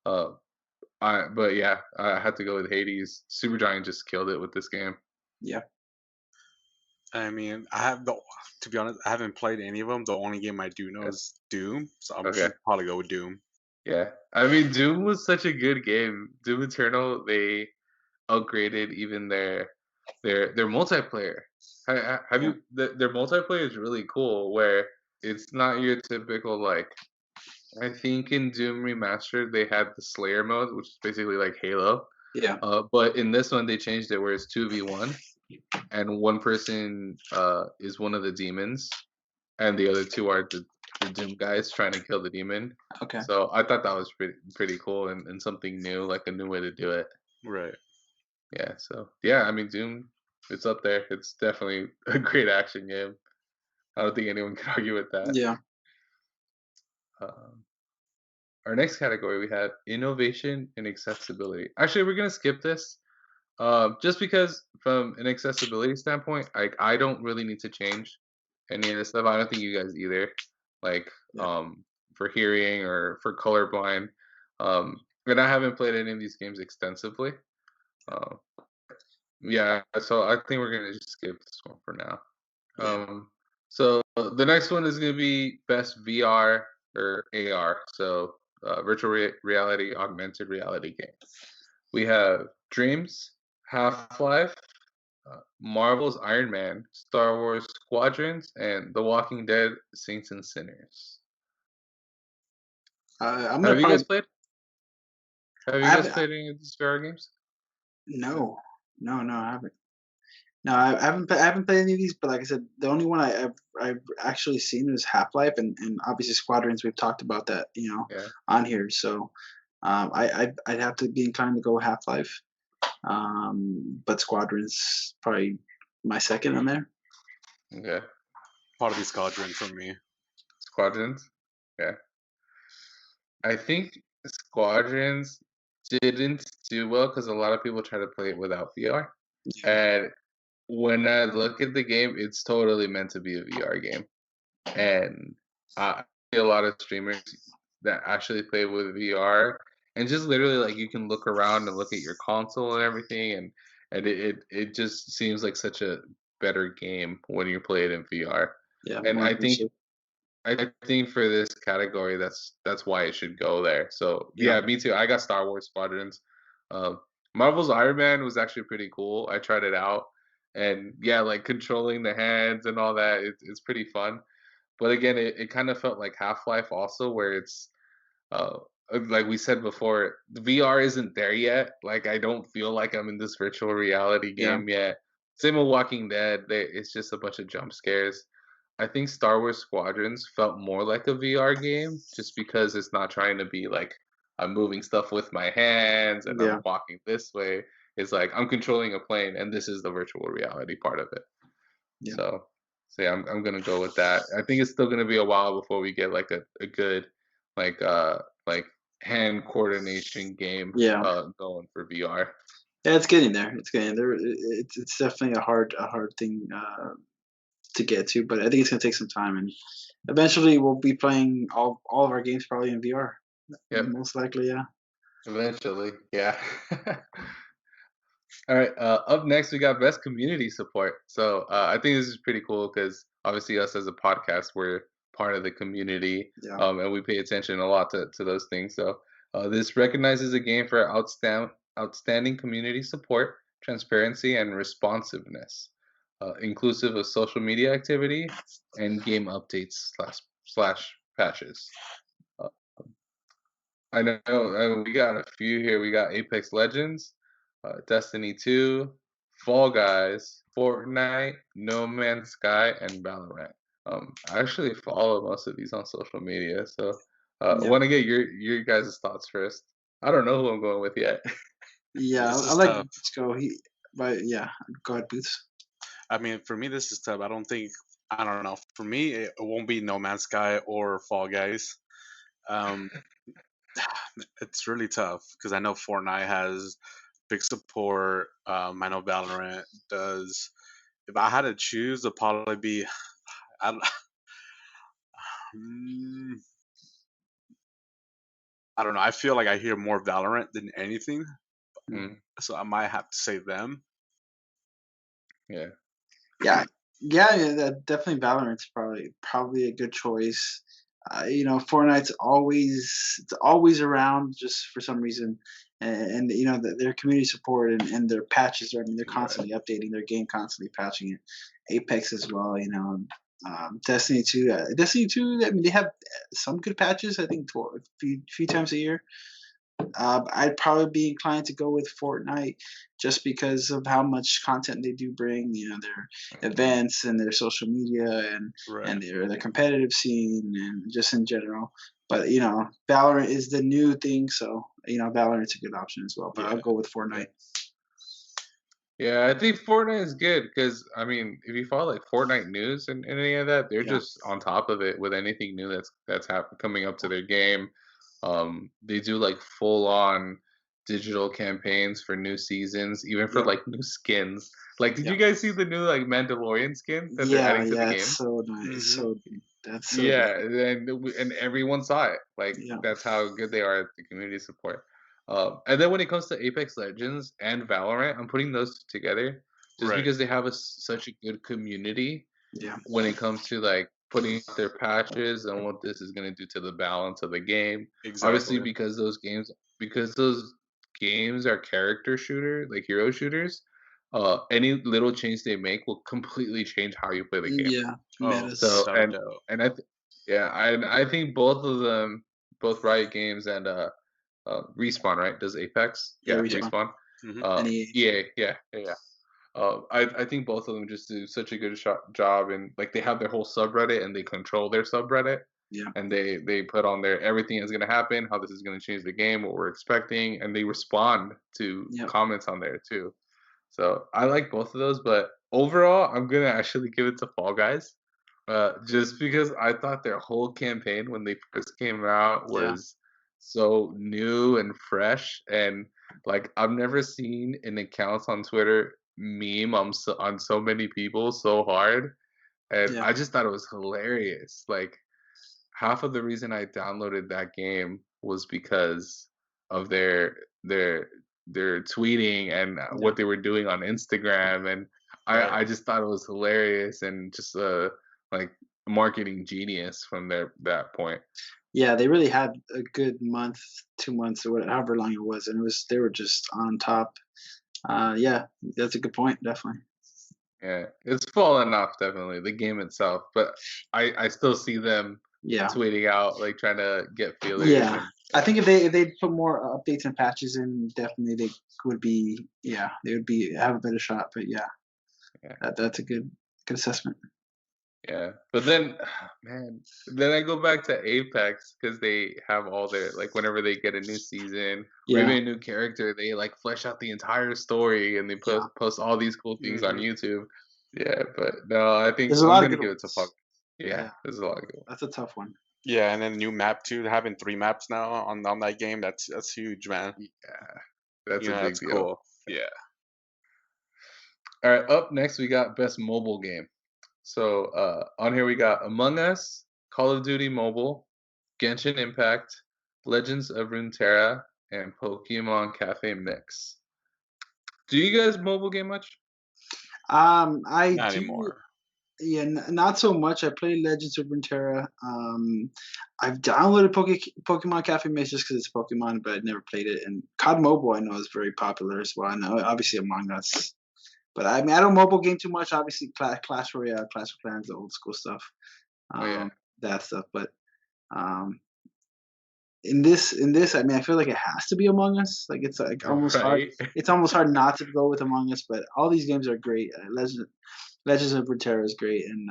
Uh, but yeah, I had to go with Hades. Supergiant just killed it with this game. yeah, I mean, I have the to be honest, I haven't played any of them. The only game I do know Yeah. is Doom, so I'm Okay. should probably go with Doom. Yeah. I mean, Doom was such a good game. Doom Eternal, they upgraded even their multiplayer. Have yeah, you their multiplayer is really cool where it's not your typical like I think in Doom Remastered they had the Slayer mode, which is basically like Halo. yeah. But in this one they changed it where it's 2v1 and one person is one of the demons and the other two are the Doom guys trying to kill the demon. Okay. So I thought that was pretty cool and something new, like a new way to do it. Right. Yeah, so yeah, I mean Doom, it's up there. It's definitely a great action game. I don't think anyone can argue with that. Yeah, Um, our next category we have innovation and accessibility. Actually, we're gonna skip this, just because from an accessibility standpoint, I don't really need to change any of this stuff. I don't think you guys either. Like, yeah, for hearing or for colorblind, and I haven't played any of these games extensively. Uh, yeah, so I think we're gonna just skip this one for now. yeah. So the next one is going to be best VR or AR, so virtual reality, augmented reality game. We have Dreams, Half Life, Marvel's Iron Man, Star Wars Squadrons, and The Walking Dead: Saints and Sinners. I'm gonna Have you guys probably. played? Have I you guys haven't. played any of these VR games? No, no, I haven't. No, I haven't. I haven't played any of these, but like I said, the only one I've actually seen is Half Life, and obviously Squadrons. We've talked about that, Yeah. on here. So, I'd have to be inclined to go Half Life. But Squadrons probably my second on there. Okay. Probably Squadron for me. Squadrons. Yeah. I think Squadrons didn't do well because a lot of people try to play it without VR. Yeah, And when I look at the game, it's totally meant to be a VR game. And I see a lot of streamers that actually play with VR, and just literally like you can look around and look at your console and everything, and it just seems like such a better game when you play it in VR. yeah, And more I think immersive. I think for this category, that's why it should go there. So Yeah, yeah, me too. I got Star Wars Squadrons. Um, Marvel's Iron Man was actually pretty cool. I tried it out, and yeah, like controlling the hands and all that, it's pretty fun. But again, it kind of felt like Half Life also, where it's uh, like we said before, the VR isn't there yet. Like I don't feel like I'm in this virtual reality yeah, game yet. Same with Walking Dead. It's just a bunch of jump scares. I think Star Wars Squadrons felt more like a VR game, just because it's not trying to be like I'm moving stuff with my hands and yeah, I'm walking this way. It's like I'm controlling a plane, and this is the virtual reality part of it. yeah, So, so yeah, I'm gonna go with that. I think it's still gonna be a while before we get like a good like like hand coordination game yeah. going for VR. Yeah, it's getting there. It's getting there. It's definitely a hard thing to get to, but I think it's gonna take some time, and eventually we'll be playing all of our games probably in VR. Yep, Most likely, yeah. eventually, yeah. All right. Up next, we got best community support. So I think this is pretty cool because obviously us as a podcast, we're part of the community, Yeah, and we pay attention a lot to those things. So this recognizes a game for outstanding community support, transparency, and responsiveness, inclusive of social media activity and game updates slash patches. Uh, I know, we got a few here. We got Apex Legends, Destiny 2, Fall Guys, Fortnite, No Man's Sky, and Valorant. I actually follow most of these on social media, so I yeah, want to get your guys' thoughts first. I don't know who I'm going with yet. yeah. This I is like tough. Disco. But yeah, go ahead, Boots. I mean, for me, this is tough. I don't think. I don't know. For me, it won't be No Man's Sky or Fall Guys. Um, it's really tough because I know Fortnite has big support. I know Valorant does. If I had to choose, it'd probably be. I, don't- mm, I don't know. I feel like I hear more Valorant than anything, Mm, so I might have to say them. yeah. Yeah, yeah, that definitely Valorant's probably a good choice. Fortnite's always around just for some reason, and their community support and their patches. I mean, they're Right. constantly updating their game, constantly patching it. Apex as well, Destiny 2. Destiny 2. I mean, they have some good patches. I think a few times a year. I'd probably be inclined to go with Fortnite just because of how much content they do bring. Their Mhm. events and their social media Right. and their competitive scene and just in general. But Valorant is the new thing, so Valorant's a good option as well. But I'll Yeah. go with Yeah. Fortnite. Yeah, I think Fortnite is good because I mean, if you follow like Fortnite news and any of that, they're Yeah, just on top of it with anything new that's coming up to their game. They do like full on digital campaigns for new seasons, even for yeah, like new skins. Like, did yeah, you guys see the new like Mandalorian skin that they're yeah, adding to the yeah. It's game? so nice. Hmm. So that's so Yeah, good. and everyone saw it. Like Yeah, that's how good they are at the community support. And then when it comes to Apex Legends and Valorant, I'm putting those together just Right. because they have such a good community yeah, when it comes to like putting out their patches and what this is going to do to the balance of the game. Obviously, Exactly. because those games are character shooter, like hero shooters. Any little change they make will completely change how you play the game. yeah. Oh, Metas. So without a doubt. and yeah, I think both of them, both Riot Games and Respawn, right? Does Apex? Yeah, Yeah, Yeah. respawn. Respawn. Hmm. And EA. EA, yeah. I think both of them just do such a good job, and like they have their whole subreddit and they control their subreddit, Yeah, and they put on there everything is going to happen, how this is going to change the game, what we're expecting, and they respond to yep, comments on there too. So I like both of those, but overall, I'm gonna actually give it to Fall Guys, just because I thought their whole campaign when they first came out yeah, was so new and fresh, and like I've never seen an account on Twitter meme on so many people so hard, and yeah, I just thought it was hilarious. Like half of the reason I downloaded that game was because of their their tweeting and yeah. what they were doing on Instagram, and Right. I just thought it was hilarious and just like marketing genius from that point. Yeah, they really had a good month, 2 months, or whatever, however long it was, and they were just on top. Yeah, that's a good point, definitely. Yeah, it's fallen off definitely the game itself, but I still see them Yeah, tweeting out like trying to get feelers yeah. and I think yeah, if they put more updates and patches in, definitely they would be, yeah, they would be have a better shot. But yeah, yeah. that's a good assessment. Yeah, but then, man, then I go back to Apex because they have all their like whenever they get a new season or Yeah, even a new character, they like flesh out the entire story and they yeah. post all these cool things on Hmm. YouTube. Yeah, but no, I think There's a I'm lot of gonna good give it to Fog. ones. Yeah, Yeah, there's a lot of good ones. that's a tough one. Yeah, and then new map too. Having 3 maps now on that game. That's huge, man. Yeah, that's You a know, big that's deal. cool. Yeah. All right, up next we got best mobile game. So on here we got Among Us, Call of Duty Mobile, Genshin Impact, Legends of Runeterra, and Pokemon Cafe Mix. Do you guys mobile game much? I Not do. anymore. Yeah, not so much. I play Legends of Runeterra. I've downloaded Pokemon Cafe Mix just because it's Pokemon, but I've never played it. And COD Mobile, I know, is very popular as well. I know, obviously, Among Us. But I mean, I don't mobile game too much. Obviously, Clash Royale, Clash of Clans, the old school stuff, Oh yeah, that stuff. But um, in this, I mean, I feel like it has to be Among Us. Like it's like almost hard. right. It's almost hard not to go with Among Us. But all these games are great. Legends of Runeterra is great, and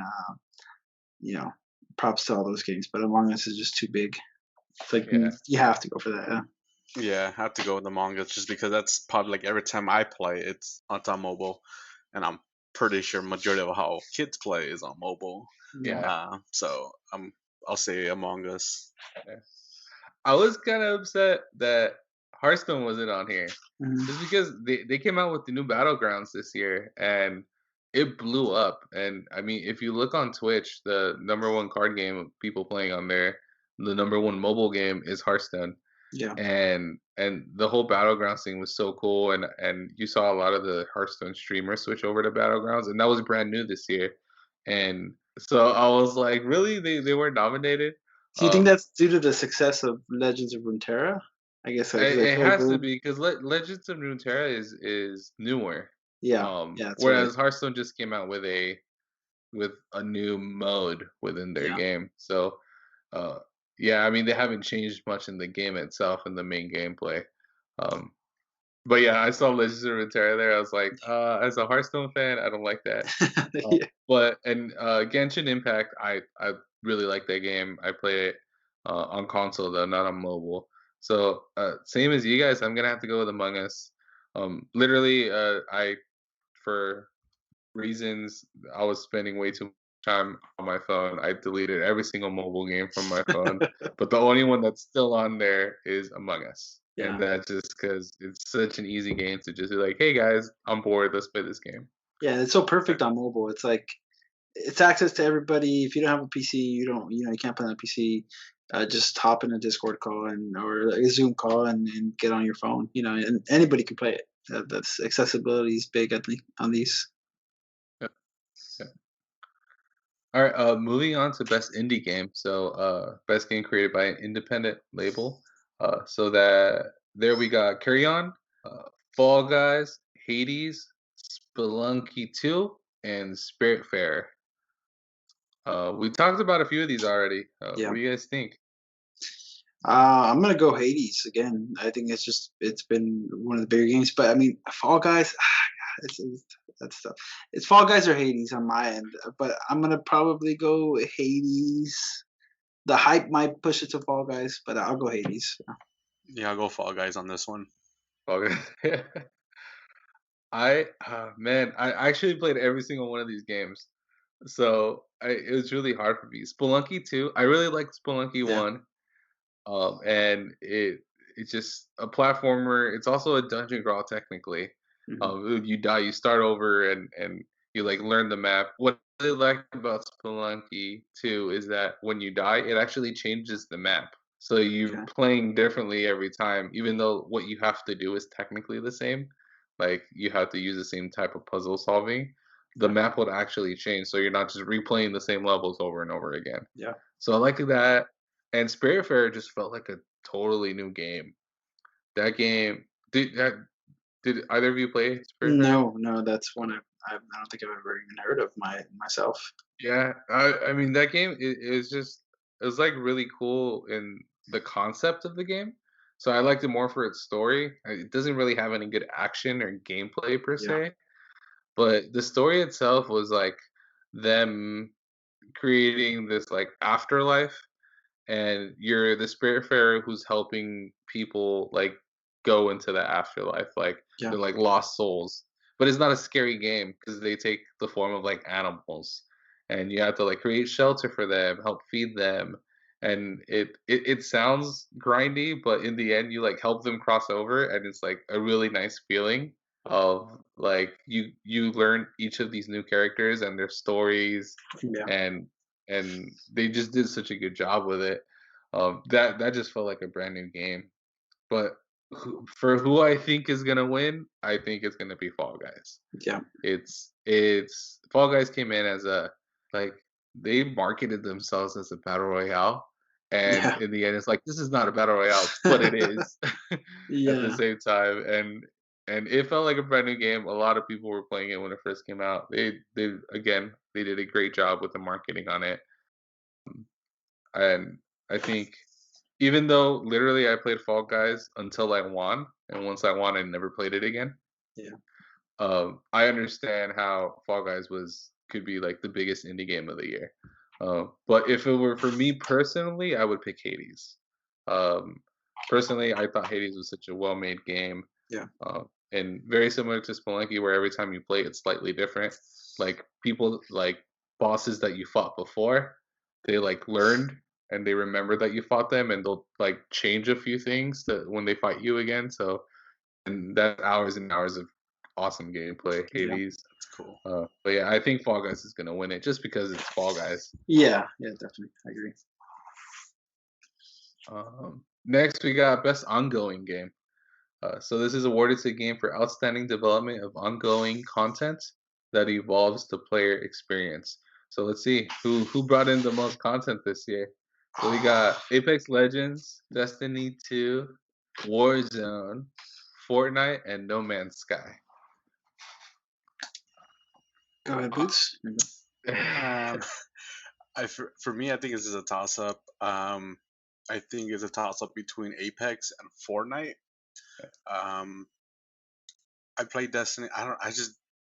you know, props to all those games. But Among Us is just too big. It's like Yeah, you have to go for that. Yeah. Yeah, I have to go with the manga just because that's probably like every time I play, it's on mobile, and I'm pretty sure majority of how kids play is on mobile. Yeah. yeah, So I'll say Among Us. yeah. I was kind of upset that Hearthstone wasn't on here, just Hmm. because they came out with the new battlegrounds this year and it blew up. And I mean, if you look on Twitch, the number one card game of people playing on there, the number one mobile game is Hearthstone. Yeah. And the whole battlegrounds thing was so cool, and you saw a lot of the Hearthstone streamers switch over to battlegrounds, and that was brand new this year. And so I was like, really, they weren't nominated. Do you think Um, that's due to the success of Legends of Runeterra? I guess like it I has to agree. be because Legends of Runeterra is newer, Yeah. Yeah. That's right. whereas Hearthstone just came out with a new mode within their Yeah. game. So, uh, yeah, I mean they haven't changed much in the game itself in the main gameplay. Um, but yeah, I saw Legends of Runeterra there. I was like, as a Hearthstone fan, I don't like that. Yeah. But and Genshin Impact, I really like that game. I play it on console though, not on mobile. So same as you guys, I'm gonna have to go with Among Us. Literally, I for reasons I was spending way too much time on my phone. I deleted every single mobile game from my phone, but the only one that's still on there is Among Us. And Yeah. that's just because it's such an easy game to just be like, hey guys, I'm bored, let's play this game. Yeah. It's so Yeah, perfect on mobile. It's like it's access to everybody. If you don't have a PC, you can't play on a PC. Just hop in a Discord call or a Zoom call and get on your phone. And anybody can play it. That's accessibility is big, I think, on these. yeah, yeah. All right, moving on to best indie game. So, best game created by an independent label. So that there we got Carry On, Fall Guys, Hades, Spelunky 2, and Spiritfarer. We talked about a few of these already. What Yeah. do you guys think? I'm gonna go Hades again. I think it's been one of the bigger games, but I mean Fall Guys, it's that's tough. It's Fall Guys or Hades on my end, but I'm gonna probably go Hades. The hype might push it to Fall Guys, but I'll go Hades. Yeah, I'll go Fall Guys on this one. Fall Guys. Man, I actually played every single one of these games, so it was really hard for me. Spelunky 2, I really liked Spelunky Yeah. 1. And it's just a platformer. It's also a dungeon crawl technically. Hmm. You die, you start over, and you like learn the map. What I really like about Spelunky too is that when you die, it actually changes the map. So you're Okay. playing differently every time, even though what you have to do is technically the same. Like you have to use the same type of puzzle solving. the Yeah. map would actually change, so you're not just replaying the same levels over and over again. Yeah. So I like that, and Spiritfarer just felt like a totally new game. That game did either of you play Spiritfarer? No, no, that's one I don't think I've ever even heard of myself. Yeah, I mean that game is just it was like really cool in the concept of the game. So I liked it more for its story. It doesn't really have any good action or gameplay per Yeah. se, but the story itself was like them creating this like afterlife, and you're the Spiritfarer who's helping people like go into the afterlife, like Yeah. they're like lost souls. But it's not a scary game because they take the form of like animals, and you have to like create shelter for them, help feed them, and it sounds grindy, but in the end, you like help them cross over, and it's like a really nice feeling of like you learn each of these new characters and their stories, Yeah. and they just did such a good job with it. That just felt like a brand new game. But for who I think is gonna win, I think it's gonna be Fall Guys. Yeah. It's Fall Guys came in as a like they marketed themselves as a battle royale, and Yeah. in the end, it's like this is not a battle royale, but it is at the Yeah. same time, and it felt like a brand new game. A lot of people were playing it when it first came out. They did a great job with the marketing on it, and I think even though literally I played Fall Guys until I won, and once I won, I never played it again. Yeah. I understand how Fall Guys was could be like the biggest indie game of the year. But if it were for me personally, I would pick Hades. Um, Personally, I thought Hades was such a well-made game, Yeah. and very similar to Spelunky, where every time you play, it's slightly different. Like people, like bosses that you fought before, they like learned and they remember that you fought them, and they'll like change a few things to when they fight you again. So and that's hours and hours of awesome gameplay, Yeah. Hades. That's cool. But yeah, I think Fall Guys is gonna win it just because it's Fall Guys. Yeah. Yeah. Definitely. I agree. Next, we got Best Ongoing Game. So this is awarded to a game for outstanding development of ongoing content that evolves the player experience. So let's see who brought in the most content this year. So we got Apex Legends, Destiny 2, Warzone, Fortnite, and No Man's Sky. Go ahead, Boots. Um, for me, I think this is a toss up. I think it's a toss up between Apex and Fortnite. Um, I play Destiny. I just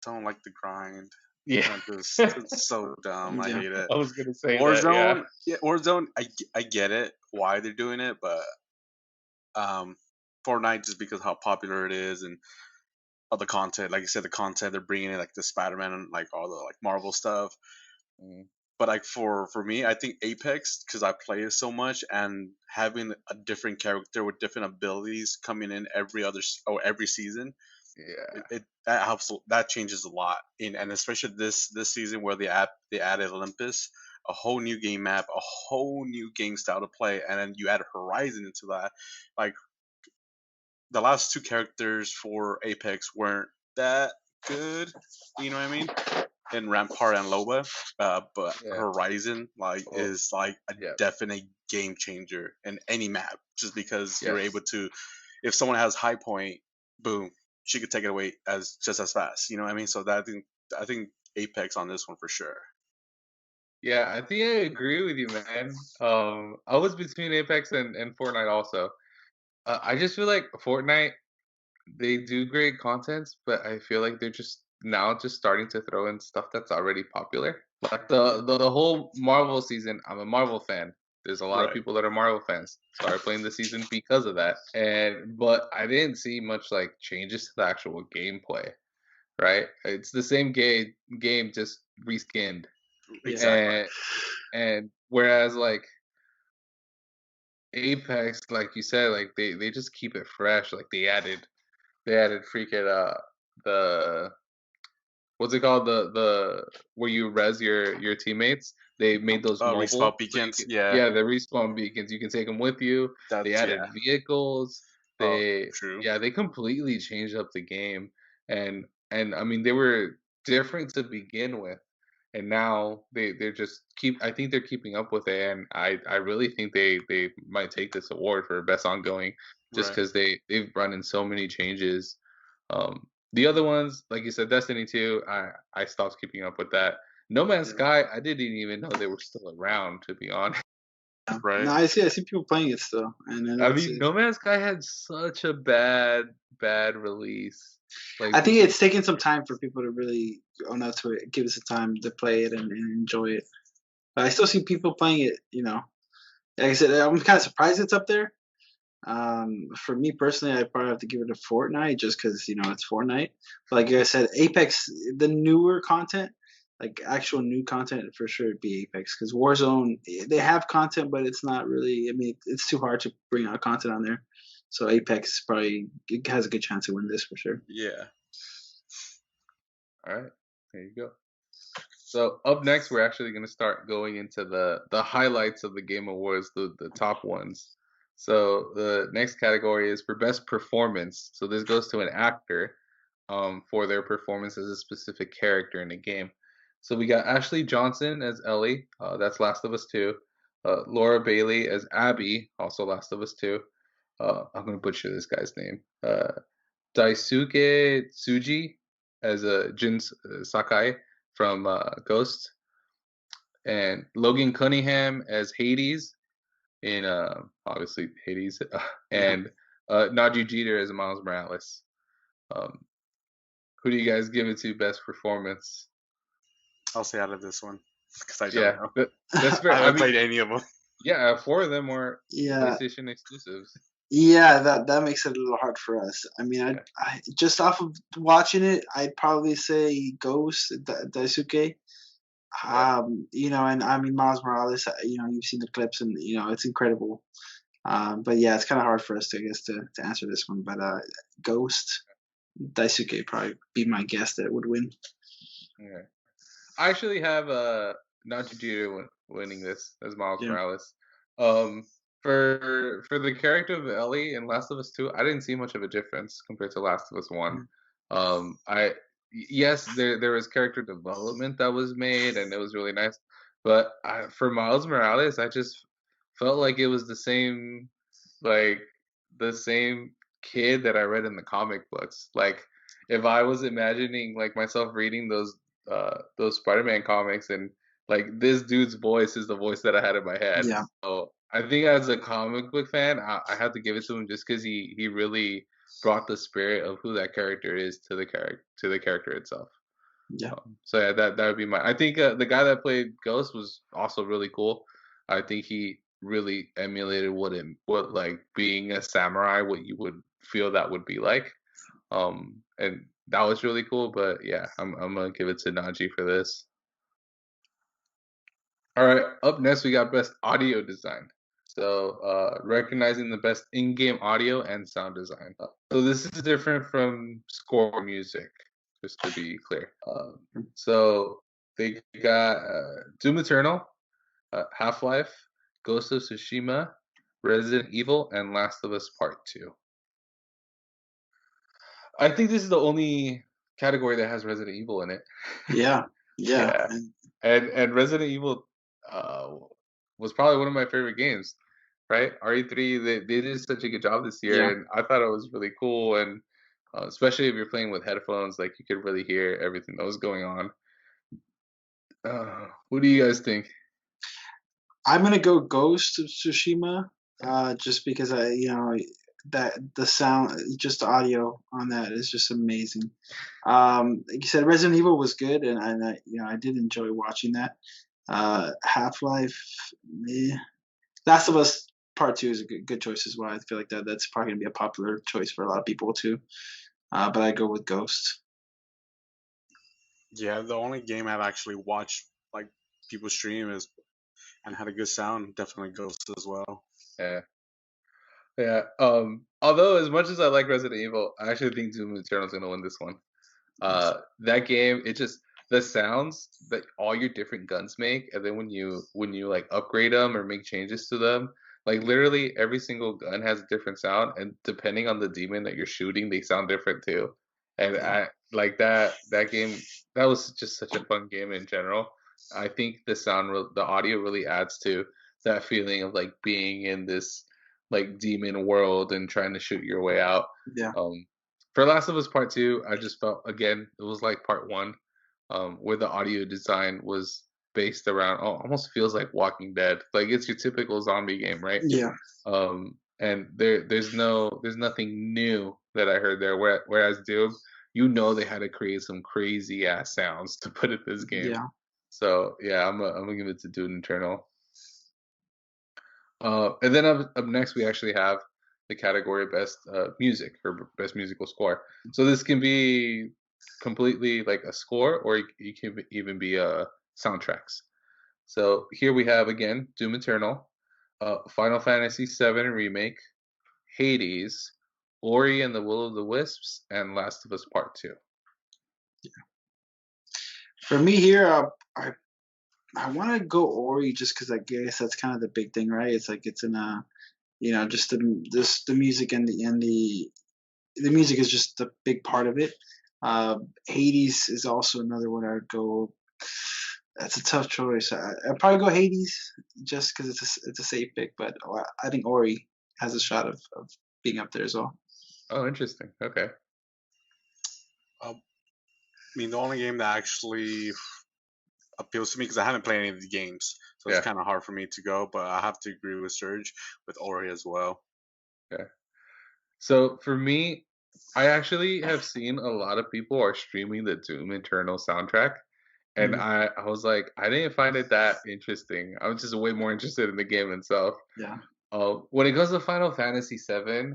don't like the grind. Yeah, It's so dumb. I Yeah. hate it. I was gonna say that. Yeah, Warzone, yeah, Warzone. I get it why they're doing it, but um, Fortnite just because how popular it is and all the content. Like you said, the content they're bringing in, like the Spider Man and like all the like Marvel stuff. mm, But like for me, I think Apex because I play it so much and having a different character with different abilities coming in or every season, yeah, it that helps. That changes a lot in and especially this season where they added Olympus, a whole new game map, a whole new game style to play, and then you add Horizon into that. Like the last two characters for Apex weren't that good. You know what I mean? In Rampart and Loba, but yeah. Horizon Oh, is like a yeah, definite game changer in any map, just because you're able yes. to, if someone has high point, boom, she could take it away as just as fast. You know what I mean? So that I think Apex on this one for sure. Yeah, I think I agree with you, man. I was between Apex and Fortnite also. I just feel like Fortnite they do great content, but I feel like they're just now just starting to throw in stuff that's already popular. Like the whole Marvel season, I'm a Marvel fan. There's a lot of Right. people that are Marvel fans. Started playing the season because of that. And but I didn't see much like changes to the actual gameplay, right? It's the same game just reskinned. Yeah. Exactly. And whereas like Apex, like you said, like they just keep it fresh. Like they added freaking the what's it called the where you res your teammates. They made those Respawn mobile, so you beacons. can Yeah. yeah the respawn beacons. You can take them with you. They That's added yeah. vehicles. Oh, They true. yeah they completely changed up the game, and I mean they were. different to begin with, and now they're just keep. I think they're keeping up with it, and I really think they might take this award for best ongoing, just Right. because they've run in so many changes. The other ones, like you said, Destiny 2, I stopped keeping up with that. No Man's Yeah. Sky, I didn't even know they were still around, to be honest. No, Right. I see people playing it still, and I know I it's. mean, No Man's Sky had such a bad release. Like I think people, it's taken some time for people to really own up to it, give it some time to play it and enjoy it. But I still see people playing it. Like I said, I'm kind of surprised it's up there. For me personally, I'd probably have to give it a Fortnite just because it's Fortnite. But like I said, Apex, the newer content, like actual new content, for sure it'd be Apex because Warzone they have content, but it's not really. I mean, it's too hard to bring out content on there. So Apex probably it has a good chance to win this for sure. Yeah. all right, there you go. So up next, we're actually going to start going into the highlights of the Game Awards, the top ones. So the next category is for best performance. So this goes to an actor, for their performance as a specific character in a game. So we got Ashley Johnson as Ellie, that's Last of Us 2. Laura Bailey as Abby, also Last of Us 2. I'm gonna butcher this guy's name. Daisuke Tsuji as Jin Sakai from Ghost, and Logan Cunningham as Hades in obviously Hades, Yeah. and Najee Jeter as Miles Morales. Um, who do you guys give it to best performance? I'll say out of this one because I don't Yeah, know. that's I fair. I haven't mean, played any of them. yeah, four of them are Yeah, PlayStation exclusives. yeah, that makes it a little hard for us. I mean, Yeah, I just off of watching it, I'd probably say Ghost, Daisuke. yeah, And I mean Miles Morales. You've seen the clips, and it's incredible. But yeah, it's kind of hard for us to, I guess, to answer this one. But Ghost, Daisuke probably be my guess that would win. yeah. I actually have Najee Jeter winning this as Miles Yeah, Morales. For the character of Ellie in Last of Us 2, I didn't see much of a difference compared to Last of Us 1. yeah, I yes, there was character development that was made, and it was really nice. But for Miles Morales, I just felt like it was like the same kid that I read in the comic books. Like if I was imagining like myself reading those Spider-Man comics, and like this dude's voice is the voice that I had in my head. yeah, So I think as a comic book fan, I have to give it to him just because he really brought the spirit of who that character is to the character itself. yeah, So yeah, that would be my. I think the guy that played Ghost was also really cool. I think he really emulated what like being a samurai, what you would feel that would be like. And that was really cool. But yeah, I'm gonna give it to Najee for this. All right, up next we got best audio design. So recognizing the best in-game audio and sound design. So this is different from score music, just to be clear. So they got Doom Eternal, Half-Life, Ghost of Tsushima, Resident Evil, and Last of Us Part 2. I think this is the only category that has Resident Evil in it. yeah, yeah. Yeah, And and Resident Evil uh, was probably one of my favorite games, right? RE3, they did such a good job this yeah, year, and I thought it was really cool, and especially if you're playing with headphones, like you could really hear everything that was going on. What do you guys think? I'm gonna go Ghost of Tsushima, Yeah, just because that the sound, just the audio on that is just amazing. Like you said, Resident Evil was good, and I did enjoy watching that. Half Life, eh. Last of Us Part Two is a good choice as well. I feel like that's probably gonna be a popular choice for a lot of people too. But I go with Ghost. Yeah, the only game I've actually watched like people stream is and had a good sound definitely Ghost as well. yeah, yeah. Although as much as I like Resident Evil, I actually think Doom Eternal is gonna win this one. Yes. That game, it just the sounds that all your different guns make, and then when you like upgrade them or make changes to them, like literally every single gun has a different sound, and depending on the demon that you're shooting, they sound different too. And Yeah. like that game, that was just such a fun game in general. I think the audio really adds to that feeling of like being in this like demon world and trying to shoot your way out. Yeah, Um, for Last of Us Part Two, I just felt again it was like Part One, where the audio design was based around, oh, almost feels like Walking Dead. Like it's your typical zombie game, right? yeah, And there's nothing new that I heard there. Whereas Doom, you know they had to create some crazy ass sounds to put in this game. yeah. So yeah, I'm gonna give it to Doom Eternal. And then up next we actually have the category best music or best musical score. So this can be completely like a score, or you can even be soundtracks. So here we have again Doom Eternal, Final Fantasy VII Remake, Hades, Ori and the Will of the Wisps, and Last of Us Part Two. For me here, I want to go Ori just because I guess that's kind of the big thing, right? It's like it's in a just the music and the music is just a big part of it. Hades is also another one I'd go. That's a tough choice. I'd probably go Hades just because it's a safe pick, but I think Ori has a shot of being up there as well. Oh, interesting. Okay. I mean, the only game that actually appeals to me because I haven't played any of the games, so it's Yeah. kind of hard for me to go. But I have to agree with Serge with Ori as well. Yeah. So for me, I actually have seen a lot of people are streaming the Doom Eternal soundtrack, and Mhm. I was like, I didn't find it that interesting. I was just way more interested in the game itself. Yeah, When it comes to Final Fantasy VII,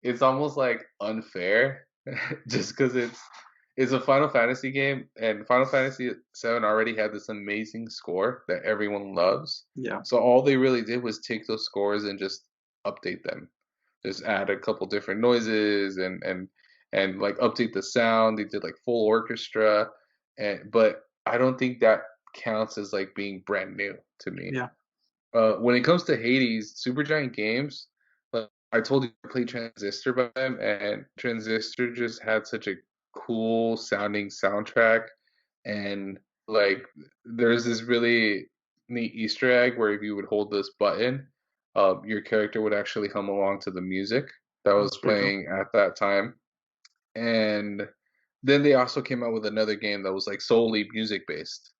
it's almost like unfair, just because it's a Final Fantasy game, and Final Fantasy VII already had this amazing score that everyone loves. yeah, So all they really did was take those scores and just update them, just add a couple different noises and like update the sound. They did like full orchestra, and but I don't think that counts as like being brand new to me. yeah, When it comes to Hades, Supergiant Games, like I told you, I played Transistor by them, and Transistor just had such a cool sounding soundtrack. And like, there's this really neat Easter egg where if you would hold this button, your character would actually hum along to the music that was that's pretty cool. playing at that time. And then they also came out with another game that was like solely music based,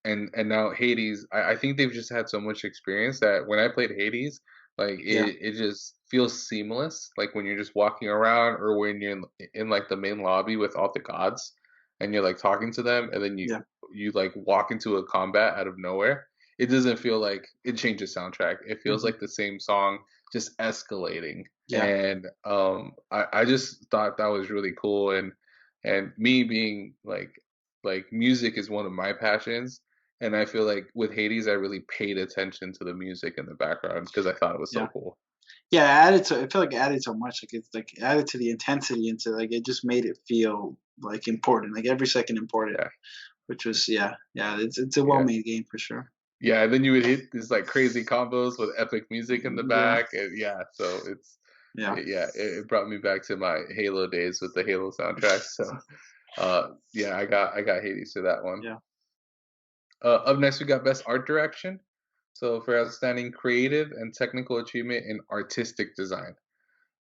and now Hades, I think they've just had so much experience that when I played Hades, like Yeah, it just feels seamless. Like when you're just walking around or when you're in like the main lobby with all the gods and you're like talking to them and then yeah, you like walk into a combat out of nowhere. It doesn't feel like it changes soundtrack. It feels hmm like the same song just escalating. yeah, And I just thought that was really cool, and me being like music is one of my passions, and I feel like with Hades, I really paid attention to the music in the background because I thought it was so yeah. cool. Yeah, it added to. I feel like it added so much. Like it's like added to the intensity into like it just made it feel like important, like every second important. Yeah, Which was yeah. It's a well yeah, made game for sure. yeah. And then you would hit these like crazy combos with epic music in the Yeah, back, and yeah, so yeah, it brought me back to my Halo days with the Halo soundtrack. So yeah, I got Hades for that one. yeah. Up next, we got Best Art Direction. So for outstanding creative and technical achievement in artistic design.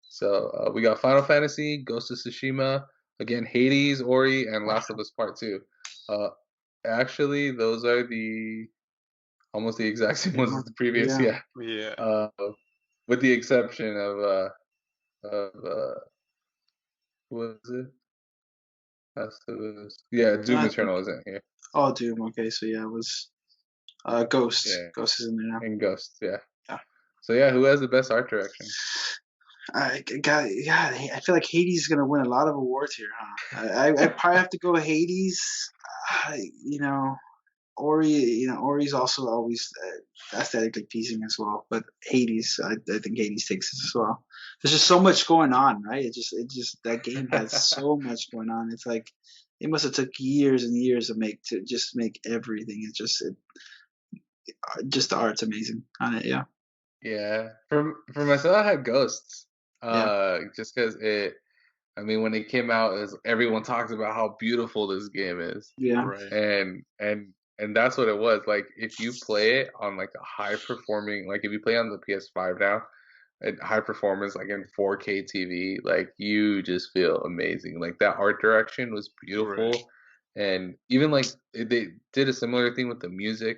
So we got Final Fantasy, Ghost of Tsushima, again Hades, Ori, and Last of Us Part Two. Uh, actually, those are the almost the exact same ones as the previous. Yeah, Yeah, Yeah, uh, with the exception of what was it? Last of Us. Yeah, Doom I think. Eternal isn't here. Oh, Doom. Okay, so yeah, it was Ghost. Yeah, Ghost is in there now. and Ghost. Yeah. Yeah. So yeah, who has the best art direction? Yeah. I feel like Hades is gonna win a lot of awards here, huh? I probably have to go Hades. You know, Ori. Ori's also always aesthetically pleasing as well. But Hades, I think Hades takes this as well. There's just so much going on, right? It just that game has so much going on. It's like it must have took years and years to just make everything. Just the art's amazing on it. Yeah, Yeah, for myself, I had Ghosts. yeah, Just because it. I mean, when it came out, everyone talks about how beautiful this game is, Yeah. Right. and that's what it was. Like if you play it on like a high performing, like if you play on the PS5 now, at high performance, like in 4K TV, like you just feel amazing. Like that art direction was Right. beautiful, and even like they did a similar thing with the music,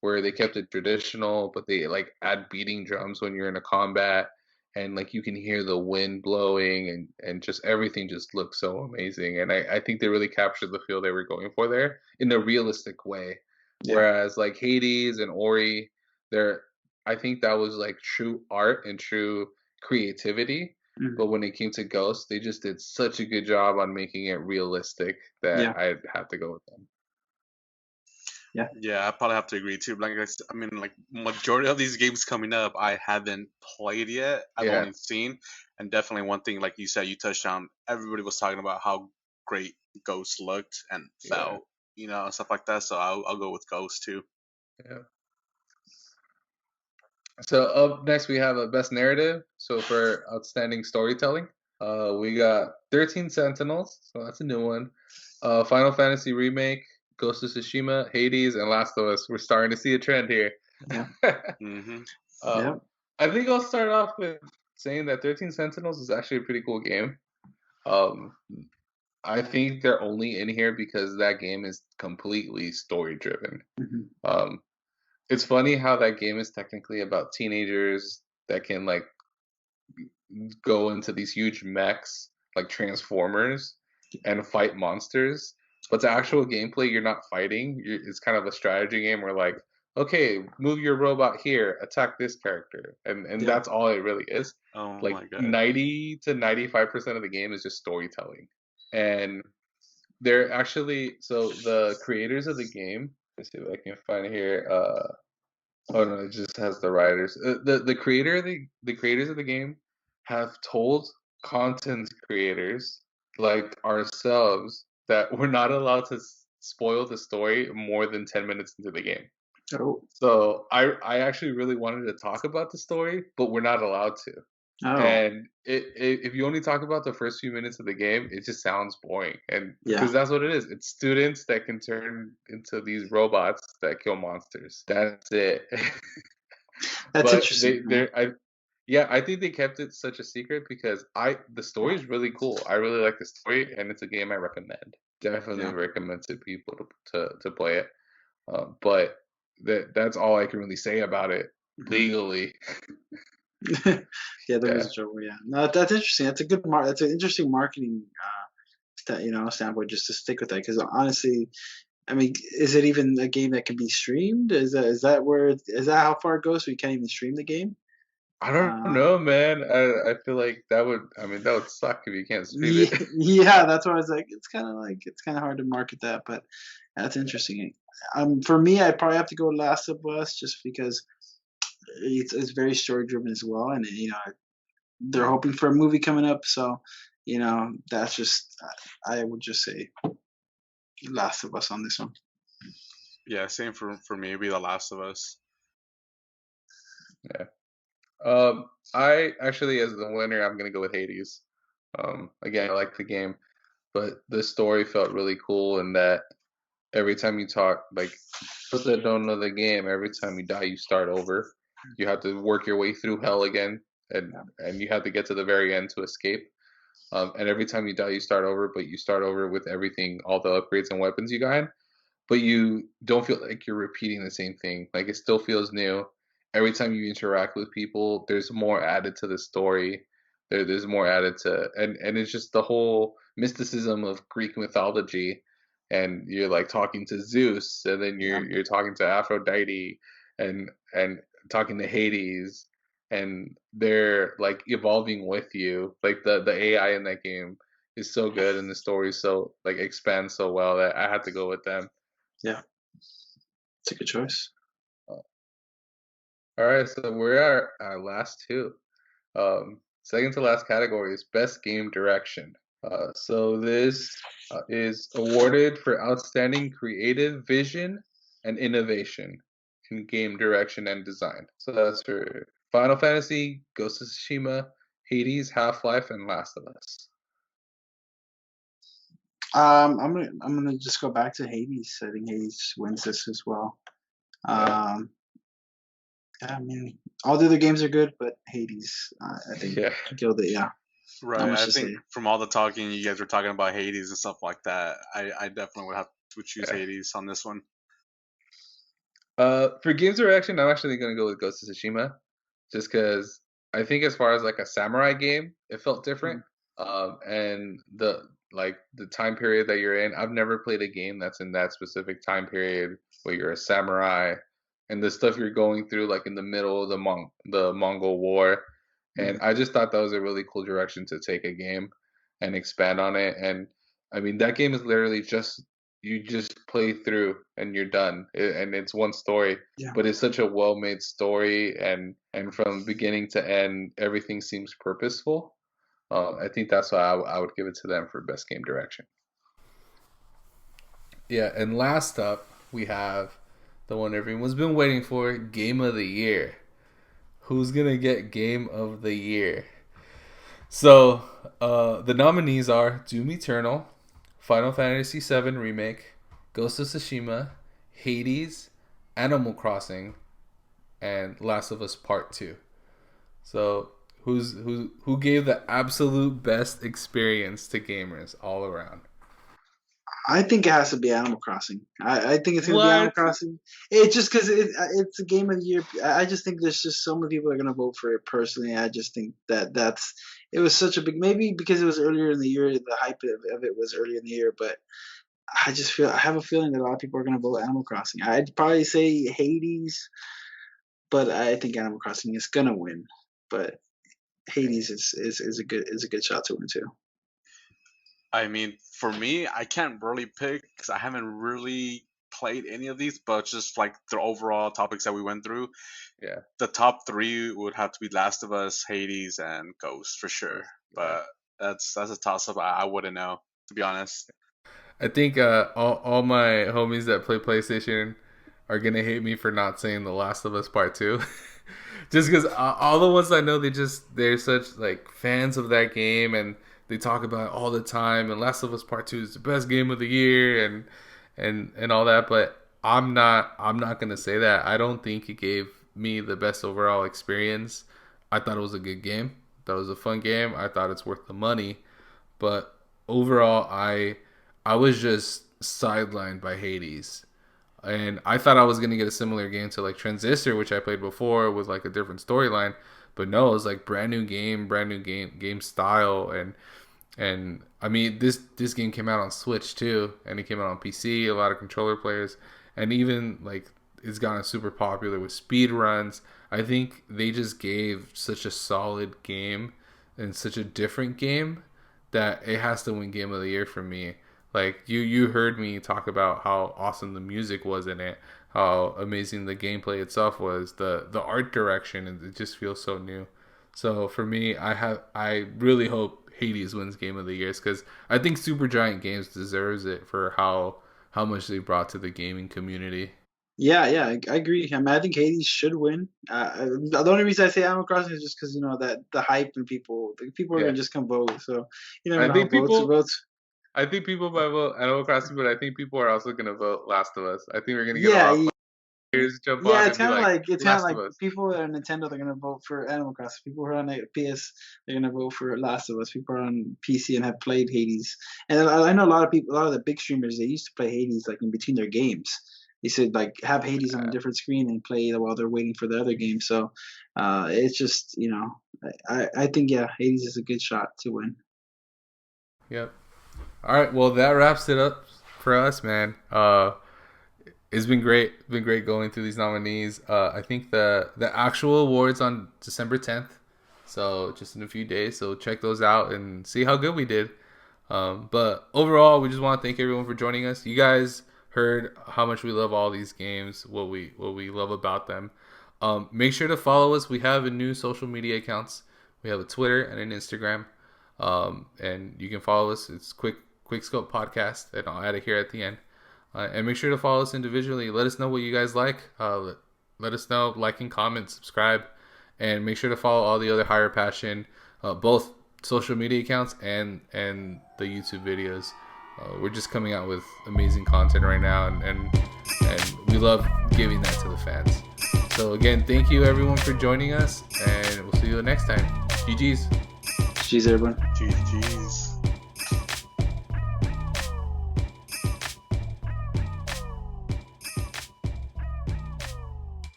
where they kept it traditional, but they like add beating drums when you're in a combat, and like you can hear the wind blowing, and just everything just looks so amazing. And I think they really captured the feel they were going for there in a realistic way. Yeah. Whereas like Hades and Ori, they're I think that was like true art and true creativity. But Mhm. when it came to Ghost, they just did such a good job on making it realistic that Yeah. I'd have to go with them. Yeah. Yeah, I probably have to agree too. I mean, like majority of these games coming up, I haven't played yet. I've Yeah, only seen, and definitely one thing, like you said, you touched on. Everybody was talking about how great Ghost looked and yeah, felt, and stuff like that. So I'll go with Ghost too. yeah. So up next we have a best narrative. So for outstanding storytelling, we got 13 Sentinels. So that's a new one. Final Fantasy Remake, Ghost of Tsushima, Hades, and Last of Us. We're starting to see a trend here. Yeah. Hmm. uh, Yeah. I think I'll start off with saying that 13 Sentinels is actually a pretty cool game. Um, I think they're only in here because that game is completely story driven. Mhm. Um, it's funny how that game is technically about teenagers that can like go into these huge mechs like Transformers and fight monsters. But the actual gameplay, you're not fighting. It's kind of a strategy game where like, okay, move your robot here, attack this character, and Yeah. that's all it really is. Oh Like my god. 90 to 95% of the game is just storytelling, and they're actually so the creators of the game. Let's see if I can find it here. Oh no, it just has the writers. The creators of the game have told content creators like ourselves that we're not allowed to spoil the story more than 10 minutes into the game. Oh. So I actually really wanted to talk about the story, but we're not allowed to. Oh. And if you only talk about the first few minutes of the game, it just sounds boring. And Yeah. because that's what it is. It's students that can turn into these robots that kill monsters. That's it. That's But interesting. Yeah. yeah, I think they kept it such a secret because the story is really cool. I really like the story, and it's a game I recommend. Definitely Yeah. recommend to people to play it. But that's all I can really say about it Mhm. legally. Yeah, there is Yeah, a trouble. Yeah, no, that's interesting. That's a good That's an interesting marketing, standpoint. Just to stick with that, because honestly, I mean, is it even a game that can be streamed? Is that is that how far it goes? So you can't even stream the game? I don't Uh, know, man. I feel like that would. I mean, that would suck if you can't stream yeah, it. yeah, that's what I was like. It's kind of hard to market that, but that's interesting. For me, I'd probably have to go Last of Us just because it's very story driven as well, and they're hoping for a movie coming up, so that's just I would just say Last of Us on this one. Yeah, same for me. It'd be The Last of Us. Yeah. I actually, as the winner, I'm gonna go with Hades. Again, I like the game, but the story felt really cool in that every time you talk, like those that don't know the game, every time you die, you start over. You have to work your way through hell again, Yeah, and you have to get to the very end to escape. And every time you die, you start over, but you start over with everything, all the upgrades and weapons you got, but you don't feel like you're repeating the same thing. Like it still feels new. Every time you interact with people, there's more added to the story. There's more added to, and it's just the whole mysticism of Greek mythology. And you're like talking to Zeus, and then yeah, you're talking to Aphrodite, and talking to Hades, and they're like evolving with you. Like the AI in that game is so good, and the story so like expands so well that I had to go with them. yeah. It's a good choice. All right, so we're at our last two. Second to last category is best game direction. So this is awarded for outstanding creative vision and innovation in game direction and design. So that's for Final Fantasy, Ghost of Tsushima, Hades, Half-Life, and Last of Us. I'm gonna just go back to Hades. I think Hades wins this as well. Yeah. Um, I mean, all the other games are good, but Hades, I think, Yeah. killed it. Yeah, not Right. much I to think say. from all the talking you guys were talking about Hades and stuff like that, I definitely would choose Yeah. Hades on this one. For games of reaction, I'm actually gonna go with Ghost of Tsushima, just because I think as far as like a samurai game, it felt different. Mhm. And the time period that you're in, I've never played a game that's in that specific time period where you're a samurai and the stuff you're going through, like in the middle of the Mongol War. And Mhm. I just thought that was a really cool direction to take a game and expand on it. And I mean, that game is literally just you just play through and you're done. And it's one story, Yeah. but it's such a well-made story, and from beginning to end, everything seems purposeful. I think that's why I would give it to them for best game direction. Yeah, and last up we have the one everyone's been waiting for, Game of the Year. Who's gonna get Game of the Year? So the nominees are Doom Eternal, Final Fantasy VII Remake, Ghost of Tsushima, Hades, Animal Crossing, and Last of Us Part 2. So who gave the absolute best experience to gamers all around? I think it has to be Animal Crossing. I think it's gonna be Animal What? Crossing. It's just because it's a game of the year. I just think there's just so many people are gonna vote for it. Personally, I just think that's it was such a big maybe because it was earlier in the year. The hype of it was earlier in the year, but I have a feeling that a lot of people are gonna vote Animal Crossing. I'd probably say Hades, but I think Animal Crossing is gonna win. But Hades is a good shot to win too. I mean, for me, I can't really pick because I haven't really played any of these, but just like the overall topics that we went through, Yeah. the top three would have to be Last of Us, Hades, and Ghost for sure. Yeah. But that's a toss up. I wouldn't know, to be honest. I think all my homies that play PlayStation are gonna hate me for not saying The Last of Us Part 2. Just because all the ones I know, they're such like fans of that game and they talk about it all the time. And Last of Us Part 2 is the best game of the year and all that. But I'm not gonna say that. I don't think it gave me the best overall experience. I thought it was a good game. That was a fun game. I thought it's worth the money. But overall, I was just sidelined by Hades, and I thought I was gonna get a similar game to like Transistor, which I played before with like a different storyline. But no, it was like brand new game style, and I mean this game came out on Switch too, and it came out on PC. A lot of controller players, and even like it's gotten super popular with speed runs. I think they just gave such a solid game and such a different game that it has to win Game of the Year for me. Like you heard me talk about how awesome the music was in it, how amazing the gameplay itself was, the art direction, and it just feels so new. So for me, I really hope Hades wins Game of the Year because I think Supergiant Games deserves it for how much they brought to the gaming community. Yeah, yeah, I agree. I mean, I think Hades should win. The only reason I say Animal Crossing is just because you know that the hype and people are Yeah, gonna just come vote. So you never I know how think people votes. I think people might vote Animal Crossing, but I think people are also gonna vote Last of Us. I think we're gonna get a Yeah, lot of players jump yeah. on and be like It's kind of Last of like Us. people that are on Nintendo they're gonna vote for Animal Crossing. People who are on the PS they're gonna vote for Last of Us. People who are on PC and have played Hades. And I know a lot of people, a lot of the big streamers they used to play Hades like in between their games. They said like have Hades on a different screen and play it while they're waiting for the other game. So it's just you know I think yeah Hades is a good shot to win. Yep. All right. Well, that wraps it up for us, man. It's been great. It's been great going through these nominees. I think the actual awards on December 10th, so just in a few days. So check those out and see how good we did. But overall, we just want to thank everyone for joining us. You guys heard how much we love all these games, what we love about them. Make sure to follow us. We have a new social media accounts. We have a Twitter and an Instagram, and you can follow us. It's QuickScope Podcast, and I'll add it here at the end. And make sure to follow us individually. Let us know what you guys like. Let us know, like and comment, subscribe, and make sure to follow all the other Higher Passion, both social media accounts and the YouTube videos. we're just coming out with amazing content right now, and we love giving that to the fans. So again, thank you everyone for joining us, and we'll see you next time. GG's. Jeez, everyone. Jeez.